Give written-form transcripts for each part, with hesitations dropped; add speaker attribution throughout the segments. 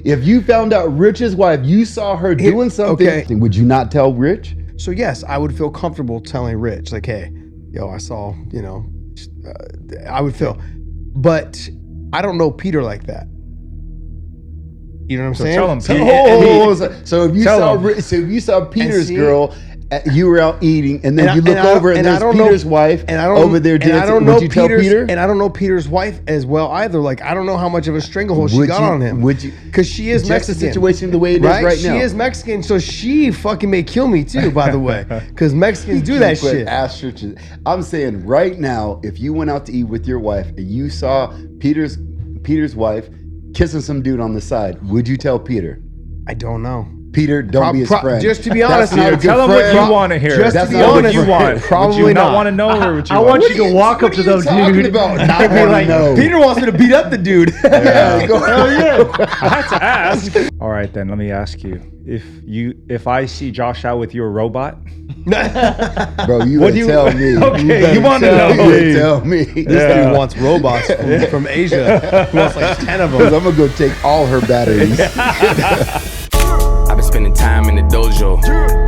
Speaker 1: If you found out Rich's wife, you saw her doing something, would you not tell Rich?
Speaker 2: So yes, I would feel comfortable telling Rich, like, hey, yo, I saw, I would feel. But I don't know Peter like that. You know what I'm saying?
Speaker 3: Tell him,
Speaker 1: so if you saw Peter's girl, you were out eating, and then you look over and there's Peter's wife over there dancing. Would you tell Peter?
Speaker 2: And I don't know Peter's wife as well either. Like, I don't know how much of a stranglehold she got on him.
Speaker 1: Would you?
Speaker 2: Because she is Mexican.
Speaker 1: The situation the way it is right now.
Speaker 2: She is Mexican, so she fucking may kill me too, by the way. Because Mexicans do that shit.
Speaker 1: I'm saying right now, if you went out to eat with your wife and you saw Peter's wife kissing some dude on the side, would you tell Peter?
Speaker 2: I don't know.
Speaker 1: Peter, don't be his friend.
Speaker 2: Just to be honest,
Speaker 3: tell him what you want to hear.
Speaker 2: Just to be honest,
Speaker 3: what you want.
Speaker 2: Probably
Speaker 3: would you not want to know, or would you?
Speaker 4: I want you to walk up to the dude
Speaker 1: and be like,
Speaker 2: Peter wants me to beat up the dude.
Speaker 1: Yeah.
Speaker 3: Hell yeah! I had to ask. All right, then let me ask you: if I see Josh out with your robot,
Speaker 1: bro, you would tell me.
Speaker 3: Okay, you want to know?
Speaker 1: You would tell me.
Speaker 2: This dude wants robots from Asia. He wants like 10 of them.
Speaker 1: I'm gonna go take all her batteries.
Speaker 5: I've been spending time in the dojo,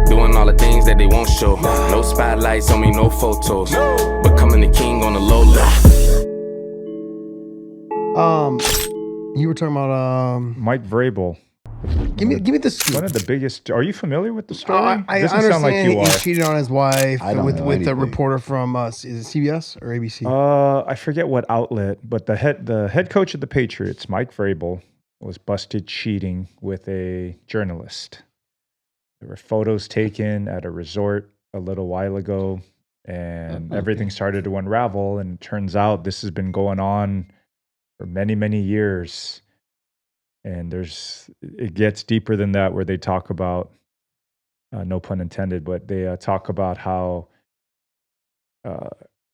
Speaker 5: doing all the things that they won't show. No spotlights on me, no photos, becoming the king on the low low.
Speaker 2: You were talking about
Speaker 3: Mike Vrabel.
Speaker 2: Give me the scoop.
Speaker 3: One of the biggest. Are you familiar with the story?
Speaker 2: I
Speaker 3: Doesn't
Speaker 2: understand
Speaker 3: sound like you
Speaker 2: he
Speaker 3: are.
Speaker 2: cheated on his wife with the
Speaker 1: anything.
Speaker 2: reporter from is it CBS or ABC?
Speaker 3: I forget what outlet, but the head coach of the Patriots, Mike Vrabel, was busted cheating with a journalist. There were photos taken at a resort a little while ago, and everything started to unravel. And it turns out this has been going on for many, many years. And it gets deeper than that, where they talk about, no pun intended, but they talk about how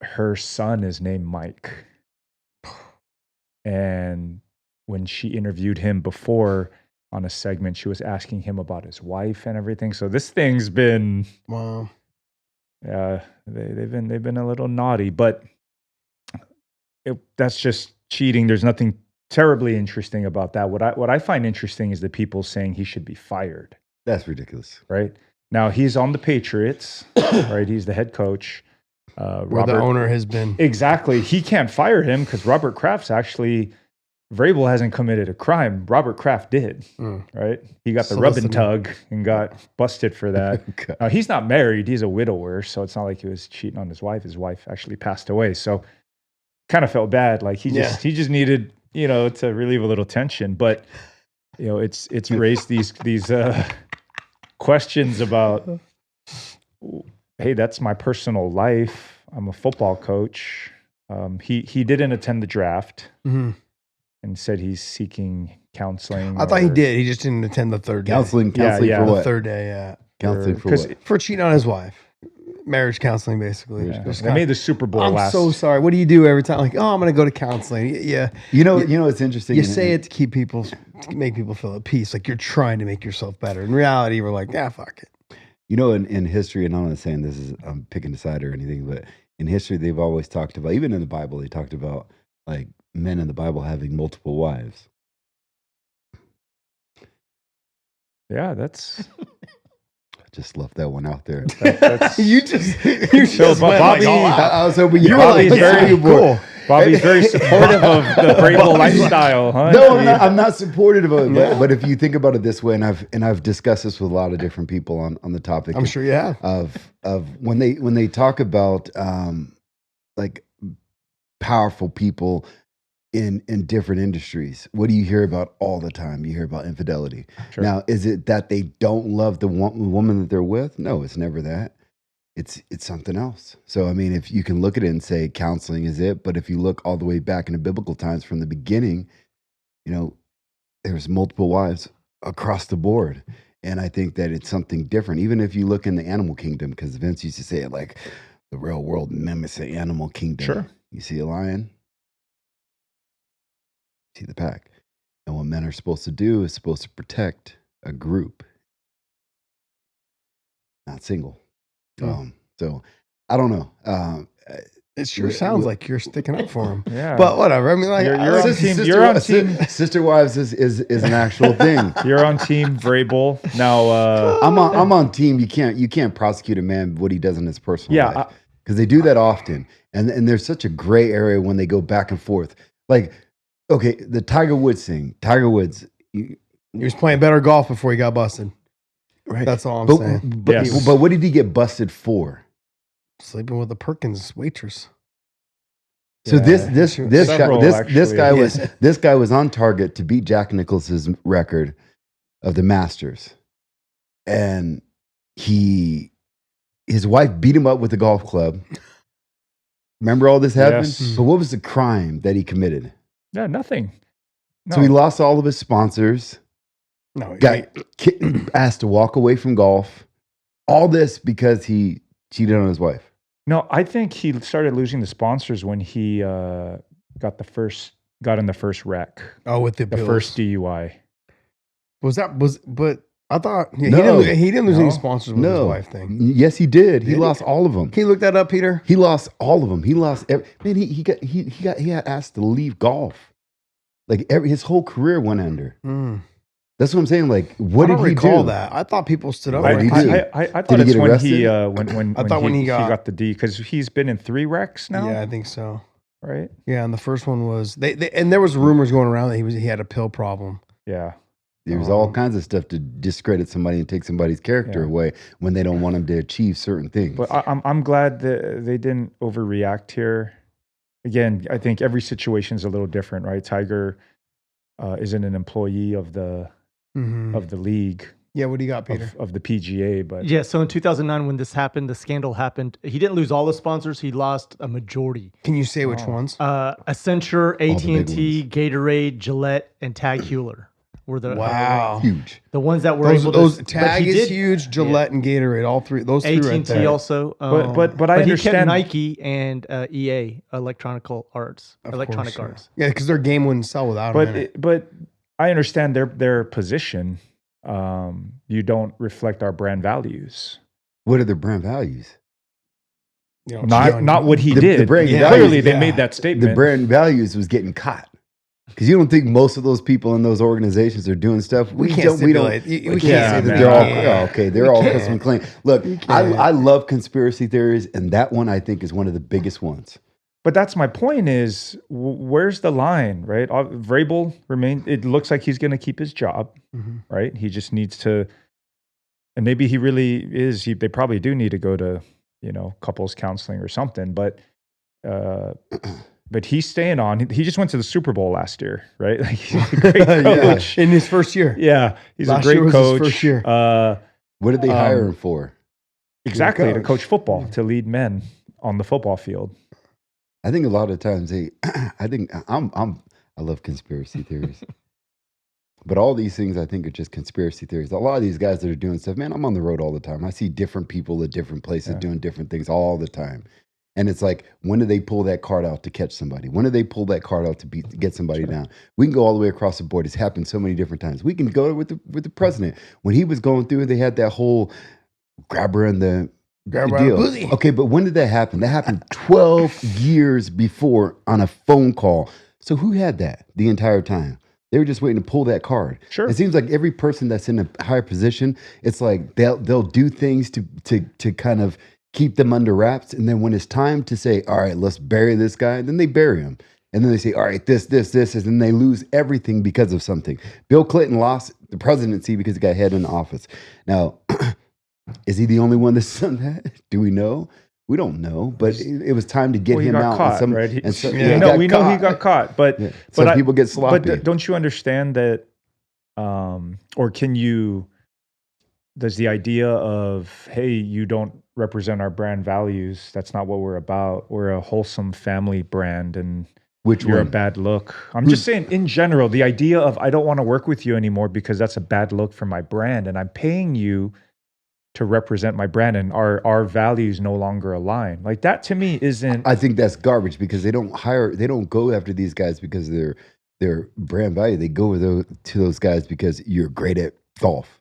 Speaker 3: her son is named Mike. And when she interviewed him before on a segment, she was asking him about his wife and everything. So this thing's been,
Speaker 2: Wow.
Speaker 3: They've been a little naughty, but that's just cheating. There's nothing terribly interesting about that. What I find interesting is the people saying he should be fired.
Speaker 1: That's ridiculous.
Speaker 3: Right? Now he's on the Patriots, right? He's the head coach.
Speaker 2: Where the owner has been.
Speaker 3: Exactly. He can't fire him because Robert Kraft's actually, Vrabel hasn't committed a crime. Robert Kraft did, right? He got the rub and tug and got busted for that. Now, he's not married. He's a widower, so it's not like he was cheating on his wife. His wife actually passed away. So kind of felt bad. Like he just needed, to relieve a little tension. But, it's raised these questions about, hey, that's my personal life. I'm a football coach. He didn't attend the draft.
Speaker 2: Mm-hmm.
Speaker 3: And said he's seeking counseling.
Speaker 2: I thought he did. He just didn't attend the third day.
Speaker 1: Counseling
Speaker 3: Yeah.
Speaker 1: for what?
Speaker 2: The third day, yeah.
Speaker 1: Counseling for what?
Speaker 2: For cheating on his wife. Marriage counseling, basically.
Speaker 3: Yeah. They made the Super Bowl
Speaker 2: I'm so sorry. What do you do every time? Like, I'm going to go to counseling. Yeah.
Speaker 1: It's interesting.
Speaker 2: You say it to make people feel at peace. Like you're trying to make yourself better. In reality, we're like, fuck it.
Speaker 1: In history, and I'm not saying this is, I'm picking a side or anything, but in history, they've always talked about, even in the Bible, they talked about like men in the Bible having multiple wives.
Speaker 3: Yeah, that's.
Speaker 1: I just left that one out there.
Speaker 3: That's
Speaker 2: you just
Speaker 3: Bobby.
Speaker 1: I was hoping you
Speaker 3: Bobby's
Speaker 1: were
Speaker 3: very cool. Bobby's very supportive of the Vrabel lifestyle, huh?
Speaker 1: No, I'm not supportive of it. But if you think about it this way, and I've discussed this with a lot of different people on the topic.
Speaker 2: I'm sure you have.
Speaker 1: Of when they talk about like powerful people in different industries, what do you hear about all the time? You hear about infidelity.
Speaker 3: Sure.
Speaker 1: Now, is it that they don't love the woman that they're with? No, it's never that. It's something else. So, I mean, if you can look at it and say counseling is it, but if you look all the way back into biblical times from the beginning, there's multiple wives across the board. And I think that it's something different. Even if you look in the animal kingdom, because Vince used to say it like the real world mimics the animal kingdom.
Speaker 3: Sure.
Speaker 1: You see a lion, see the pack. And what men are supposed to do is supposed to protect a group, not single. So I don't know.
Speaker 2: It sure sounds like you're sticking up for him.
Speaker 3: Yeah.
Speaker 2: But whatever. I mean, like,
Speaker 3: You're on team. You're on team.
Speaker 1: Sister wives is an actual thing.
Speaker 3: You're on team Vrabel now.
Speaker 1: I'm on team. You can't prosecute a man what he does in his personal life because they do that often, and there's such a gray area when they go back and forth. Like, okay, the Tiger Woods thing. Tiger Woods,
Speaker 2: he was playing better golf before he got busted.
Speaker 1: right?
Speaker 2: That's all I'm saying.
Speaker 1: But what did he get busted for?
Speaker 2: Sleeping with a Perkins waitress.
Speaker 1: So
Speaker 3: Yeah.
Speaker 1: this guy was on target to beat Jack Nicklaus's record of the Masters, and his wife beat him up with a golf club. Remember all this happened?
Speaker 3: Yes.
Speaker 1: But what was the crime that he committed?
Speaker 3: Yeah, nothing.
Speaker 1: So he lost all of his sponsors.
Speaker 2: No,
Speaker 1: Got asked to walk away from golf. All this because he cheated on his wife.
Speaker 3: No, I think he started losing the sponsors when he got in the first wreck,
Speaker 2: with the
Speaker 3: first DUI.
Speaker 2: But I thought he
Speaker 1: No.
Speaker 2: didn't lose
Speaker 3: No.
Speaker 2: any sponsors with his wife thing.
Speaker 1: Yes, he did. He
Speaker 2: Did he?
Speaker 1: lost all of them.
Speaker 2: Can you look that up, Peter?
Speaker 1: He lost all of them. He lost man. He got asked to leave golf. Like his whole career went under. That's what I'm saying. Like, what
Speaker 2: I don't
Speaker 1: did he
Speaker 2: recall
Speaker 1: do?
Speaker 2: that. I thought people stood up.
Speaker 1: What did he do?
Speaker 3: I thought
Speaker 1: Did he
Speaker 3: it's
Speaker 1: get
Speaker 3: when
Speaker 1: arrested?
Speaker 3: he when he got the D because he's been in 3 wrecks now.
Speaker 2: Yeah, I think so.
Speaker 3: Right.
Speaker 2: Yeah, and the first one was they and there was rumors going around that he had a pill problem.
Speaker 3: Yeah.
Speaker 1: There's all kinds of stuff to discredit somebody and take somebody's character away when they don't want them to achieve certain things.
Speaker 3: But I'm glad that they didn't overreact here. Again, I think every situation is a little different, right? Tiger isn't an employee of the league.
Speaker 2: Yeah, what do you got, Peter?
Speaker 3: Of the PGA, but
Speaker 4: Yeah, so in 2009, when this happened, the scandal happened. He didn't lose all the sponsors; he lost a majority.
Speaker 2: Can you say which ones?
Speaker 4: Accenture, AT&T,
Speaker 1: ones.
Speaker 4: Gatorade, Gillette, and Tag Heuer were the
Speaker 1: Huge.
Speaker 4: the ones that were able
Speaker 2: Those
Speaker 4: to.
Speaker 2: Tag
Speaker 4: but he
Speaker 2: is
Speaker 4: did-
Speaker 2: huge. Gillette and Gatorade, all three. Those three right
Speaker 4: AT&T
Speaker 2: there.
Speaker 4: also,
Speaker 3: but I
Speaker 4: he
Speaker 3: understand
Speaker 4: kept Nike and EA, Electronic Arts.
Speaker 2: Yeah, because their game wouldn't sell without him.
Speaker 3: But I understand their position. You don't reflect our brand values.
Speaker 1: What are their brand values?
Speaker 3: Not what he
Speaker 1: The
Speaker 3: did.
Speaker 1: brand
Speaker 3: Clearly,
Speaker 1: values,
Speaker 3: they made that statement.
Speaker 1: The brand values was getting caught. Because you don't think most of those people in those organizations are doing stuff.
Speaker 2: We can't stipulate. We can't say that
Speaker 1: They're
Speaker 2: they
Speaker 1: all okay. They're all custom clean. Look, I love conspiracy theories, and that one I think is one of the biggest ones.
Speaker 3: But that's my point is, where's the line, right? Vrabel it looks like he's going to keep his job, right? He just needs to, and maybe he really is, they probably do need to go to, couples counseling or something, but he's staying on. He just went to the Super Bowl last year, right? Like, he's a great coach.
Speaker 2: In his first year.
Speaker 3: Yeah, he's
Speaker 2: Last
Speaker 3: a
Speaker 2: year
Speaker 3: great
Speaker 2: was
Speaker 3: coach.
Speaker 2: his first year.
Speaker 1: What did they hire him for?
Speaker 3: Exactly, to
Speaker 2: coach.
Speaker 3: coach football, to lead men on the football field.
Speaker 1: I think a lot of times I love conspiracy theories. But all these things I think are just conspiracy theories. A lot of these guys that are doing stuff, man, I'm on the road all the time. I see different people at different places doing different things all the time. And it's like, when do they pull that card out to catch somebody? When do they pull that card out to get somebody down? We can go all the way across the board. It's happened so many different times. We can go with the president. When he was going through, they had that whole grabber and the deal. Okay, but when did that happen? That happened 12 years before on a phone call. So who had that the entire time? They were just waiting to pull that card.
Speaker 3: Sure.
Speaker 1: It seems like every person that's in a higher position, it's like they'll do things to kind of keep them under wraps. And then when it's time to say, all right, let's bury this guy, then they bury him. And then they say, all right, this, and then they lose everything because of something. Bill Clinton lost the presidency because he got head in office. Now, is he the only one that's done that? Do we know? We don't know, but it was time to get him out.
Speaker 3: Caught,
Speaker 1: and
Speaker 3: right?
Speaker 1: we
Speaker 3: know he got caught, but
Speaker 1: some people get sloppy.
Speaker 3: But don't you understand that? Or does the idea of, hey, you don't represent our brand values? That's not what we're about. We're a wholesome family brand, and you're a bad look. I'm just saying, in general, the idea of I don't want to work with you anymore because that's a bad look for my brand, and I'm paying you to represent my brand, and our values no longer align. Like, that to me isn't.
Speaker 1: I think that's garbage, because they don't go after these guys because of their brand value. They go to those guys because you're great at golf.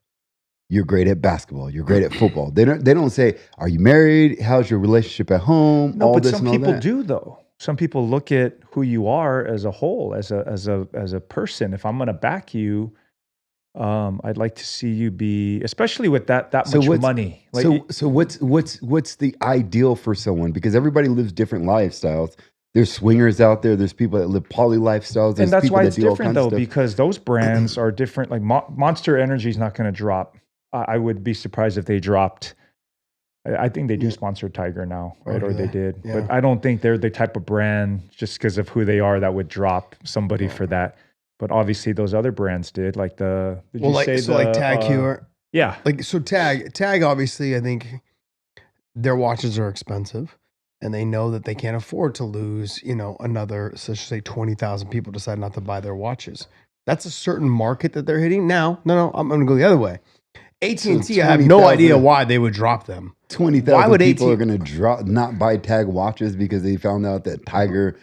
Speaker 1: you're great at basketball, you're great at football. They don't say, are you married? How's your relationship at home?
Speaker 3: No,
Speaker 1: all
Speaker 3: but
Speaker 1: this
Speaker 3: some
Speaker 1: and all
Speaker 3: people
Speaker 1: that.
Speaker 3: do though. Some people look at who you are as a whole, as a person. If I'm going to back you, I'd like to see you be, especially with that much money. Like,
Speaker 1: so what's the ideal for someone? Because everybody lives different lifestyles. There's swingers out there. There's people that live poly lifestyles. There's
Speaker 3: and that's
Speaker 1: people
Speaker 3: why
Speaker 1: that
Speaker 3: it's
Speaker 1: do all
Speaker 3: different
Speaker 1: kinds
Speaker 3: though,
Speaker 1: of stuff.
Speaker 3: because those brands are different. Like Monster Energy is not going to drop. I would be surprised if they dropped. I think they do sponsor Tiger now, right? Or they did.
Speaker 2: Yeah.
Speaker 3: But I don't think they're the type of brand, just because of who they are, that would drop somebody for that. But obviously those other brands did. Like
Speaker 2: like Tag Heuer.
Speaker 3: Yeah.
Speaker 2: Like, so Tag, obviously, I think their watches are expensive. And they know that they can't afford to lose, another, let's say 20,000 people decide not to buy their watches. That's a certain market that they're hitting. Now, no, I'm going to go the other way. AT&T, I have no idea why they would drop them.
Speaker 1: 20,000 people are going to not buy Tag watches because they found out that Tiger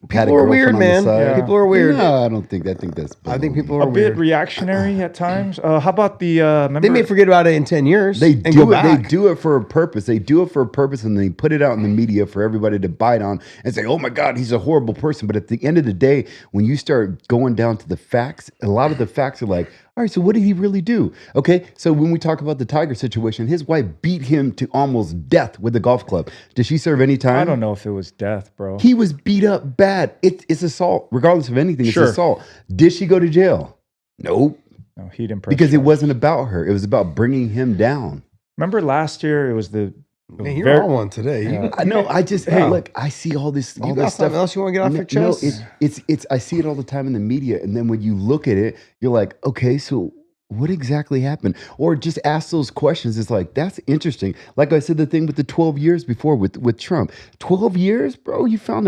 Speaker 1: had a
Speaker 2: People are
Speaker 1: girlfriend
Speaker 2: weird,
Speaker 1: on the
Speaker 2: man.
Speaker 1: side.
Speaker 2: People are weird.
Speaker 1: No, I don't think. I think that's.
Speaker 2: I think people
Speaker 3: a
Speaker 2: are weird.
Speaker 3: bit reactionary at times. How about the? Remember,
Speaker 2: They may forget about it in 10 years.
Speaker 1: They
Speaker 2: and
Speaker 1: do
Speaker 2: go
Speaker 1: it. They
Speaker 2: back.
Speaker 1: do it for a purpose. They do it for a purpose, and they put it out in the media for everybody to bite on and say, "Oh my God, he's a horrible person." But at the end of the day, when you start going down to the facts, a lot of the facts are like, "All right, so what did he really do?" Okay, so when we talk about the Tiger situation, his wife beat him to almost death with a golf club. Did she serve any time?
Speaker 3: I don't know if it was death, bro.
Speaker 1: He was beat up bad. It's assault, regardless of anything. It's
Speaker 3: Sure.
Speaker 1: assault. Did she go to jail? Nope.
Speaker 3: No, he didn't.
Speaker 1: Because it wasn't about her. It was about bringing him down.
Speaker 3: Remember last year? It was the.
Speaker 2: Man, you're on one today.
Speaker 1: I know. I just hey, look. I see all this
Speaker 2: You got something else you want to get off your chest?
Speaker 1: It's. I see it all the time in the media, and then when you look at it, you're like, okay, so what exactly happened? Or just ask those questions. It's like, that's interesting. Like I said, the thing with the 12 years before with Trump. 12 years, bro. You found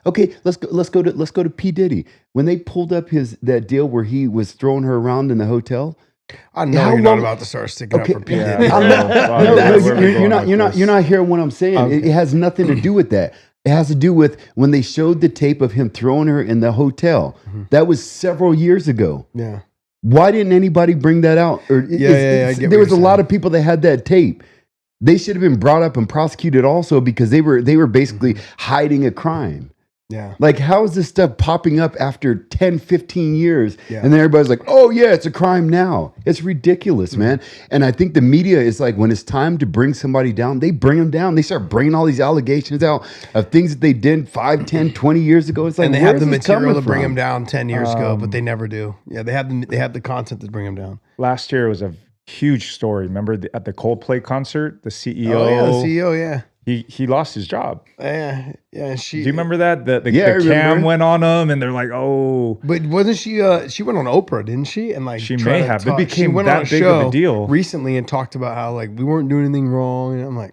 Speaker 1: okay. Let's go to P. Diddy when they pulled up that deal where he was throwing her around in the hotel.
Speaker 2: I know
Speaker 1: How
Speaker 2: you're
Speaker 1: long-
Speaker 2: not about to start sticking
Speaker 1: Okay.
Speaker 2: up for P.
Speaker 3: Yeah.
Speaker 2: Diddy.
Speaker 1: You're not hearing what I'm saying. It has nothing to do with that. It has to do with when they showed the tape of him throwing her in the hotel. That was several years ago.
Speaker 2: Yeah.
Speaker 1: Why didn't anybody bring that out? Or
Speaker 2: I get what
Speaker 1: there was a
Speaker 2: you're
Speaker 1: lot
Speaker 2: saying.
Speaker 1: of people that had that tape. They should have been brought up and prosecuted also because they were basically hiding a crime.
Speaker 2: Yeah.
Speaker 1: Like, how is this stuff popping up after 10, 15 years?
Speaker 2: Yeah.
Speaker 1: And then everybody's like, oh, yeah, it's a crime now. It's ridiculous, man. And I think the media is like, when it's time to bring somebody down, they bring them down. They start bringing all these allegations out of things that they did 5, 10, 20 years ago. It's like,
Speaker 2: And they
Speaker 1: where
Speaker 2: have the
Speaker 1: is this
Speaker 2: material
Speaker 1: coming
Speaker 2: to bring
Speaker 1: from?
Speaker 2: him down 10 years ago, but they never do. Yeah, they have the content to bring him down.
Speaker 3: Last year was a huge story. Remember at the Coldplay concert, the CEO.
Speaker 2: Oh, yeah, the CEO, yeah.
Speaker 3: He lost his job.
Speaker 2: Yeah.
Speaker 3: Do you remember that? The
Speaker 1: Yeah, I remember.
Speaker 3: cam went on him, and they're like, "Oh."
Speaker 2: But wasn't she? She went on Oprah, didn't she? And like
Speaker 3: She
Speaker 2: tried
Speaker 3: may
Speaker 2: to
Speaker 3: have. It
Speaker 2: talk-
Speaker 3: became
Speaker 2: she went
Speaker 3: that
Speaker 2: on a
Speaker 3: big of a
Speaker 2: show
Speaker 3: deal.
Speaker 2: recently and talked about how like we weren't doing anything wrong. And I'm like,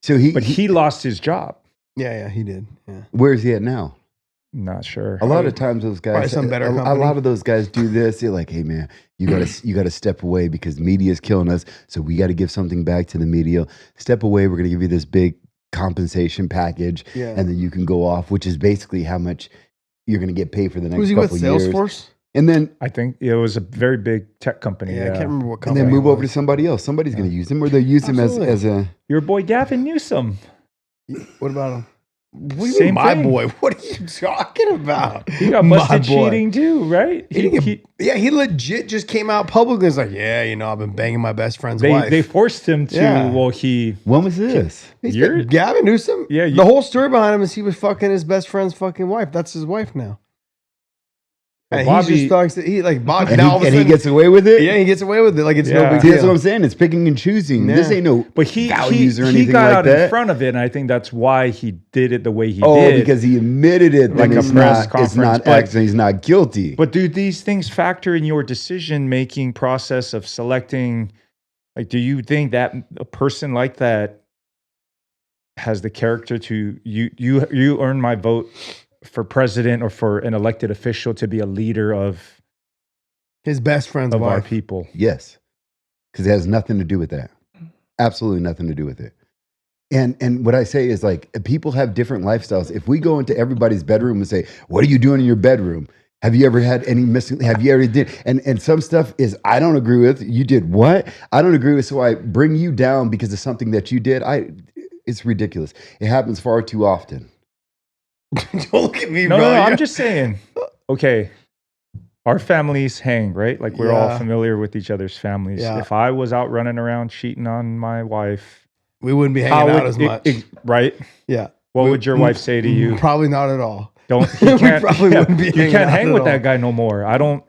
Speaker 1: So
Speaker 3: But he lost his job.
Speaker 2: yeah, he did. Yeah.
Speaker 1: where's he at now?
Speaker 3: Not sure.
Speaker 1: A lot of times those
Speaker 2: Probably
Speaker 1: guys,
Speaker 2: some better
Speaker 1: a
Speaker 2: company.
Speaker 1: lot of those guys do this. They're like, hey man, you gotta step away because media is killing us. So we got to give something back to the media. Step away. We're gonna give you this big compensation package,
Speaker 2: Yeah.
Speaker 1: and then you can go off, which is basically how much you're gonna get paid for the next
Speaker 2: Was he
Speaker 1: couple
Speaker 2: with
Speaker 1: years.
Speaker 2: Salesforce?
Speaker 1: And then
Speaker 3: I think it was a very big tech company.
Speaker 2: Yeah, I can't remember what
Speaker 1: and
Speaker 2: company.
Speaker 1: then move
Speaker 2: it
Speaker 1: over to
Speaker 2: was.
Speaker 1: somebody else. Somebody's gonna use him, or they use him
Speaker 2: Absolutely.
Speaker 1: as a.
Speaker 3: Your boy Gavin Newsom.
Speaker 2: What about him? What do you
Speaker 3: Same
Speaker 2: mean, my
Speaker 3: thing.
Speaker 2: boy? What are you talking about?
Speaker 3: He got
Speaker 2: My
Speaker 3: busted
Speaker 2: boy.
Speaker 3: cheating too, right?
Speaker 2: He didn't get- he legit just came out publicly. It's like, yeah, I've been banging my best friend's wife.
Speaker 3: They forced him to.
Speaker 2: Yeah.
Speaker 3: Well, he.
Speaker 1: When was this?
Speaker 3: You're-
Speaker 2: Gavin Newsom.
Speaker 3: Yeah,
Speaker 2: the whole story behind him is he was fucking his best friend's fucking wife. That's his wife now.
Speaker 3: Well,
Speaker 2: And
Speaker 3: Bobby-
Speaker 2: he just talks. He like Bobby.
Speaker 1: And,
Speaker 2: now all of a
Speaker 1: he
Speaker 2: sudden,
Speaker 1: gets away with it.
Speaker 2: yeah, he gets away with it like it's no
Speaker 3: Yeah.
Speaker 2: big
Speaker 1: See, that's
Speaker 2: deal.
Speaker 1: what I'm saying. It's picking and choosing. This
Speaker 2: Yeah.
Speaker 1: ain't no
Speaker 3: But he
Speaker 1: values or
Speaker 3: he
Speaker 1: anything
Speaker 3: got
Speaker 1: like
Speaker 3: out
Speaker 1: that.
Speaker 3: in front of it, and I think that's why he did it the way he
Speaker 1: Oh,
Speaker 3: did.
Speaker 1: because he admitted it.
Speaker 3: Like
Speaker 1: Then
Speaker 3: a
Speaker 1: it's
Speaker 3: press
Speaker 1: not. It's
Speaker 3: conference,
Speaker 1: not
Speaker 3: but-
Speaker 1: accident. He's not guilty.
Speaker 3: But do these things factor in your decision making process of selecting? Like, do you think that a person like that has the character to you earn my vote for president or for an elected official to be a leader of
Speaker 2: His best friend's
Speaker 3: our
Speaker 2: wife.
Speaker 3: people?
Speaker 1: Yes, because it has nothing to do with that. Absolutely nothing to do with it. And what I say is like people have different lifestyles. If we go into everybody's bedroom and say, "What are you doing in your bedroom?" Have you ever had any missing? Have you ever did? And some stuff is I don't agree with. You did what? I don't agree with. So I bring you down because of something that you did. It's ridiculous. It happens far too often.
Speaker 2: Don't look at me,
Speaker 3: No,
Speaker 2: bro.
Speaker 3: I'm just saying. Okay, our families hang, right? Like we're all familiar with each other's families.
Speaker 2: Yeah.
Speaker 3: If I was out running around cheating on my wife,
Speaker 2: we wouldn't be hanging out as much.
Speaker 3: Right?
Speaker 2: Yeah.
Speaker 3: What would your wife say to you?
Speaker 2: Probably not at all.
Speaker 3: You can't hang with that guy no more. I don't.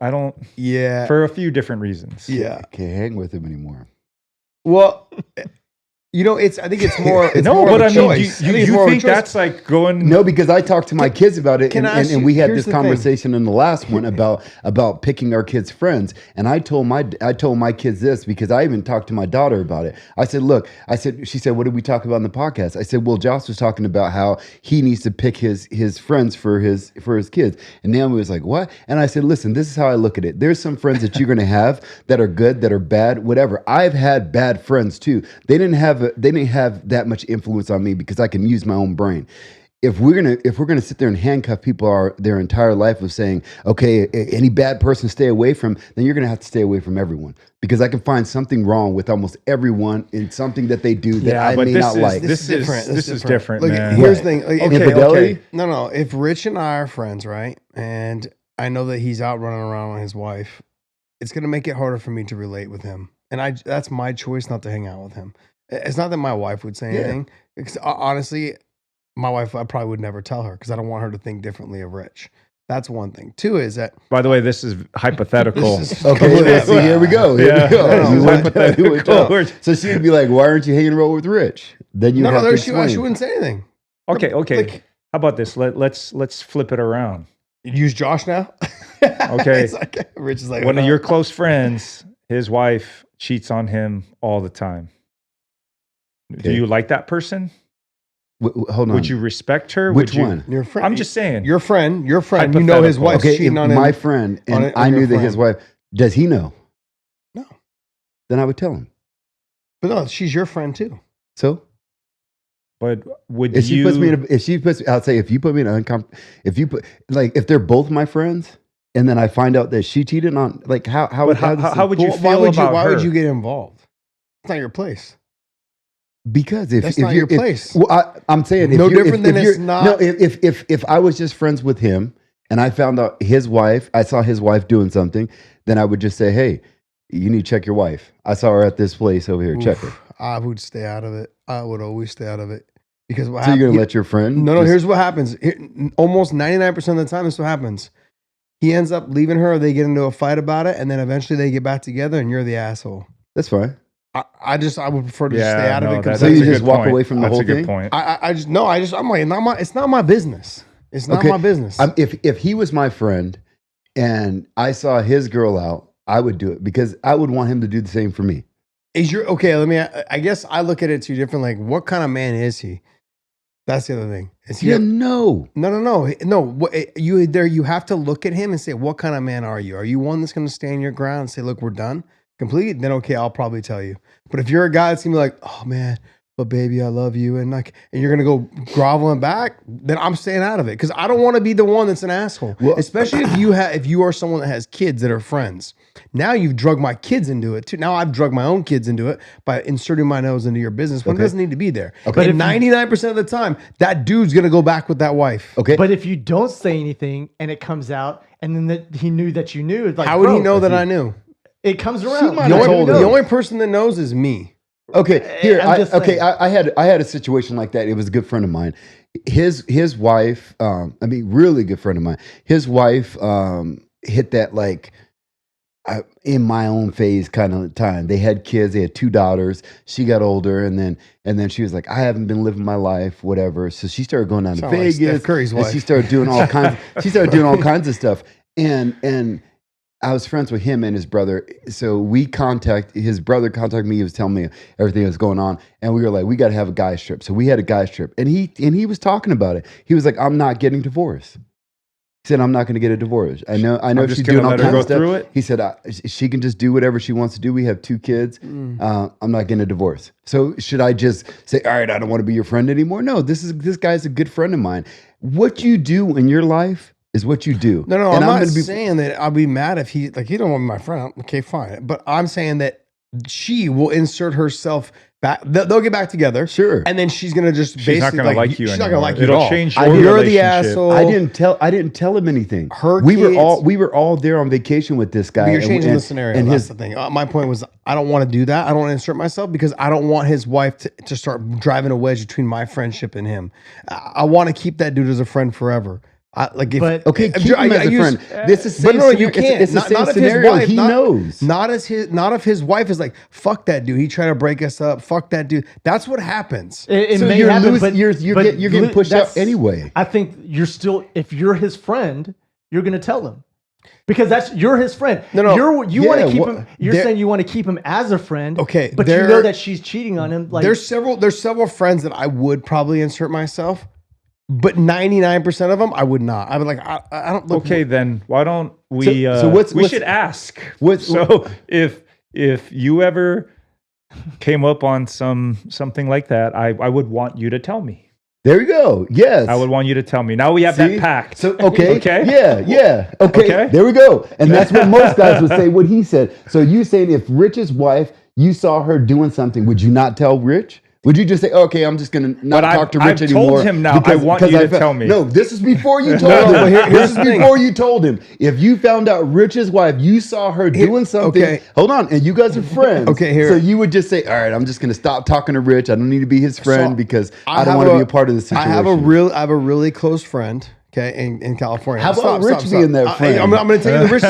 Speaker 2: Yeah.
Speaker 3: For a few different reasons.
Speaker 2: Yeah.
Speaker 1: Can't hang with him anymore.
Speaker 2: Well, I think it's more. It's
Speaker 3: No,
Speaker 2: more
Speaker 3: but
Speaker 2: of a
Speaker 3: I mean,
Speaker 2: choice.
Speaker 3: you
Speaker 2: it's more of a
Speaker 3: think
Speaker 2: choice.
Speaker 3: that's like going?
Speaker 1: No, because I talked to my kids about it,
Speaker 2: can I ask
Speaker 1: and
Speaker 2: you-
Speaker 1: we had
Speaker 2: here's
Speaker 1: this
Speaker 2: the thing.
Speaker 1: conversation in the last one about picking our kids' friends. And I told my kids this because I even talked to my daughter about it. I said, look, she said, what did we talk about in the podcast? I said, well, Josh was talking about how he needs to pick his friends for his kids. And Naomi was like, what? And I said, listen, this is how I look at it. There's some friends that you're going to have that are good, that are bad, whatever. I've had bad friends too. They didn't have that much influence on me because I can use my own brain. If we're gonna sit there and handcuff people their entire life of saying, okay, any bad person stay away from, then you're gonna have to stay away from everyone because I can find something wrong with almost everyone in something that they do that I may not like.
Speaker 3: This is different,
Speaker 2: Look,
Speaker 3: man.
Speaker 2: here's the thing. Like,
Speaker 1: Infidelity?
Speaker 2: No. If Rich and I are friends, right, and I know that he's out running around with his wife, it's gonna make it harder for me to relate with him, and that's my choice not to hang out with him. It's not that my wife would say anything. Because honestly, my wife, I probably would never tell her because I don't want her to think differently of Rich. That's one thing. Two is that.
Speaker 3: By the way, this is hypothetical.
Speaker 1: Okay, see, here we go. Here we go.
Speaker 2: No,
Speaker 1: You went
Speaker 3: hypothetical.
Speaker 1: down. So she would be like, why aren't you hanging around with Rich? Then you have to explain.
Speaker 2: She wouldn't say anything.
Speaker 3: Okay.
Speaker 2: Like,
Speaker 3: How about this? Let's flip it around.
Speaker 2: use Josh now.
Speaker 3: Okay.
Speaker 2: It's like, Rich is like
Speaker 3: One of your close friends, his wife cheats on him all the time. Do
Speaker 1: Okay.
Speaker 3: you like that person?
Speaker 1: Hold on.
Speaker 3: Would you respect her?
Speaker 1: Which
Speaker 3: Would you,
Speaker 1: one?
Speaker 2: Your friend.
Speaker 3: I'm just saying.
Speaker 2: Your friend. You know his
Speaker 3: Hypothetical.
Speaker 2: wife's
Speaker 1: Okay, if
Speaker 2: cheating on him.
Speaker 1: my friend and
Speaker 2: on
Speaker 1: I
Speaker 2: your
Speaker 1: knew that his
Speaker 2: friend.
Speaker 1: wife. Does he know?
Speaker 2: No.
Speaker 1: Then I would tell him.
Speaker 2: But no, she's your friend too.
Speaker 1: So
Speaker 3: But would
Speaker 1: if
Speaker 3: you?
Speaker 1: I'll say if you put me in if they're both my friends and then I find out that she cheated on, like how
Speaker 3: would you
Speaker 2: Well,
Speaker 3: feel about
Speaker 2: why
Speaker 3: her?
Speaker 2: would you get involved? It's not your place.
Speaker 1: Because if
Speaker 2: That's
Speaker 1: if
Speaker 2: not
Speaker 1: you're
Speaker 2: your place.
Speaker 1: I'm saying
Speaker 2: No
Speaker 1: if you're-
Speaker 2: different
Speaker 1: if
Speaker 2: than
Speaker 1: you're-
Speaker 2: it's not-
Speaker 1: No, if I was just friends with him and I found out I saw his wife doing something, then I would just say, hey, you need to check your wife. I saw her at this place over here. Check her.
Speaker 2: I would stay out of it. I would always stay out of it because what
Speaker 1: So you're gonna
Speaker 2: happens?
Speaker 1: let your friend?
Speaker 2: No.
Speaker 1: just-
Speaker 2: Here's what happens. Almost 99% of the time, this is what happens. He ends up leaving her, or they get into a fight about it, and then eventually they get back together, and you're the asshole.
Speaker 1: That's fine.
Speaker 2: I would prefer to just stay out of it.
Speaker 3: That's
Speaker 1: So you
Speaker 3: a
Speaker 1: just
Speaker 3: good
Speaker 1: walk
Speaker 3: point.
Speaker 1: away from the
Speaker 3: That's
Speaker 1: whole
Speaker 3: a good
Speaker 1: thing?
Speaker 3: point.
Speaker 2: I'm like, it's not my business. It's not
Speaker 1: Okay.
Speaker 2: my business.
Speaker 1: If he was my friend and I saw his girl out, I would do it because I would want him to do the same for me.
Speaker 2: Is your okay? I guess I look at it too different. Like, what kind of man is he? That's the other thing. Is he?
Speaker 1: Yeah, no.
Speaker 2: No. You have to look at him and say, what kind of man are you? Are you one that's going to stand your ground and say, look, we're done, complete? Then okay, I'll probably tell you. But if you're a guy that's gonna be like, oh man, but baby, I love you, and you're gonna go groveling back, then I'm staying out of it because I don't want to be the one that's an asshole.
Speaker 1: Well-
Speaker 2: Especially if you are someone that has kids that are friends. Now you've drugged my kids into it too. Now I've drugged my own kids into it by inserting my nose into your business when it
Speaker 1: Okay.
Speaker 2: doesn't need to be there.
Speaker 1: Okay.
Speaker 2: But 99% of the time, that dude's gonna go back with that wife.
Speaker 1: Okay.
Speaker 4: But if you don't say anything and it comes out, and then he knew that you knew, it's like,
Speaker 2: How would he
Speaker 4: bro,
Speaker 2: know that I knew?
Speaker 4: It comes around.
Speaker 1: might
Speaker 2: The
Speaker 1: have
Speaker 2: only,
Speaker 1: told
Speaker 2: the
Speaker 1: him.
Speaker 2: only person that knows is me.
Speaker 1: Okay, here.
Speaker 4: I'm just saying.
Speaker 1: I had a situation like that. It was a good friend of mine. His wife, really good friend of mine. His wife hit that in my own phase kind of time. They had kids. They had 2 daughters. She got older, and then she was like, I haven't been living my life, whatever. So she started going down to
Speaker 2: Sound like
Speaker 1: Vegas.
Speaker 2: Steph Curry's
Speaker 1: and
Speaker 2: wife.
Speaker 1: she started doing all kinds. She started doing all kinds of stuff, and I was friends with him and his brother. So his brother contacted me. He was telling me everything that was going on. And we were like, we got to have a guys trip. So we had a guys trip. And he was talking about it. He was like, I'm not getting divorced. He said, I'm not going to get a divorce. I know
Speaker 3: I'm
Speaker 1: she's
Speaker 3: just
Speaker 1: doing
Speaker 3: gonna
Speaker 1: all
Speaker 3: let her
Speaker 1: kinds
Speaker 3: go
Speaker 1: of stuff.
Speaker 3: through it?
Speaker 1: He said, she can just do whatever she wants to do. We have 2 kids. I'm not getting a divorce. So should I just say, all right, I don't want to be your friend anymore? No, this guy's a good friend of mine. What you do in your life is what you do.
Speaker 2: No,
Speaker 1: And
Speaker 2: I'm not
Speaker 1: gonna be,
Speaker 2: saying that I'll be mad if he don't want my friend. Okay, fine. But I'm saying that she will insert herself back. They'll get back together.
Speaker 1: Sure.
Speaker 2: And then she's gonna just
Speaker 3: She's not
Speaker 2: basically
Speaker 3: gonna like you
Speaker 2: She's
Speaker 3: anymore.
Speaker 2: not gonna like you
Speaker 3: It'll
Speaker 2: at all.
Speaker 3: change your
Speaker 2: You're the
Speaker 3: relationship.
Speaker 2: asshole.
Speaker 1: I didn't tell him anything.
Speaker 2: Her
Speaker 1: we
Speaker 2: kids-
Speaker 1: were all there on vacation with this guy.
Speaker 2: But you're
Speaker 1: and-
Speaker 2: changing the
Speaker 1: and-
Speaker 2: scenario.
Speaker 1: And
Speaker 2: That's
Speaker 1: his
Speaker 2: the thing. My point was, I don't want to do that. I don't want to insert myself because I don't want his wife to start driving a wedge between my friendship and him. I want to keep that dude as a friend forever.
Speaker 1: Okay, keep him as a friend. This is
Speaker 2: But
Speaker 1: same
Speaker 2: no, you
Speaker 1: scenario-
Speaker 2: can't.
Speaker 1: It's the same
Speaker 2: if his
Speaker 1: scenario.
Speaker 2: wife-
Speaker 1: He knows.
Speaker 2: Not if his wife is like, fuck that dude. He tried to break us up. Fuck that dude. That's what happens.
Speaker 4: It
Speaker 1: So
Speaker 4: may
Speaker 1: you're
Speaker 4: happen,
Speaker 1: losing-
Speaker 4: but
Speaker 1: you're getting pushed out
Speaker 4: that's-
Speaker 1: anyway.
Speaker 4: I think you're still, if you're his friend, you're going to tell him because you're his friend.
Speaker 2: No,
Speaker 4: you want
Speaker 1: yeah,
Speaker 4: to keep
Speaker 1: what-
Speaker 4: him. You're
Speaker 2: there-
Speaker 4: saying you want to keep him as a friend.
Speaker 2: Okay,
Speaker 4: but you
Speaker 2: there-
Speaker 4: know that she's cheating on him. Like
Speaker 2: There's several friends that I would probably insert myself, but 99% of them I would not. I would like I don't look.
Speaker 3: Okay, then why don't we?
Speaker 1: So what's-
Speaker 3: we
Speaker 1: what's-
Speaker 3: should ask.
Speaker 1: what's-
Speaker 3: So if you ever came up on something like that, I would want you to tell me.
Speaker 1: There you go. Yes.
Speaker 3: I would want you to tell me. Now we have
Speaker 1: See?
Speaker 3: that pact.
Speaker 1: So okay,
Speaker 3: Okay?
Speaker 1: yeah, okay.
Speaker 3: Okay.
Speaker 1: There we go. And that's what most guys would say. What he said. So you saying if Rich's wife, you saw her doing something, would you not tell Rich? Would you just say, okay, I'm just gonna not
Speaker 3: But
Speaker 1: talk to Rich
Speaker 3: I've
Speaker 1: anymore?
Speaker 3: told him now, I want you to tell me.
Speaker 1: No, this is before you told him.
Speaker 2: but here's
Speaker 1: This is
Speaker 2: the thing.
Speaker 1: before you told him. If you found out Rich's wife, you saw her doing something.
Speaker 2: okay.
Speaker 1: Hold on, and you guys are friends.
Speaker 2: Okay, here.
Speaker 1: So you would just say, all right, I'm just gonna stop talking to Rich. I don't need to be his friend
Speaker 2: So,
Speaker 1: because I don't
Speaker 2: have
Speaker 1: want to be a part of the situation.
Speaker 2: I have a really close friend. Okay, in California.
Speaker 1: How about Rich being that friend?
Speaker 2: I'm going to tell you the Rich.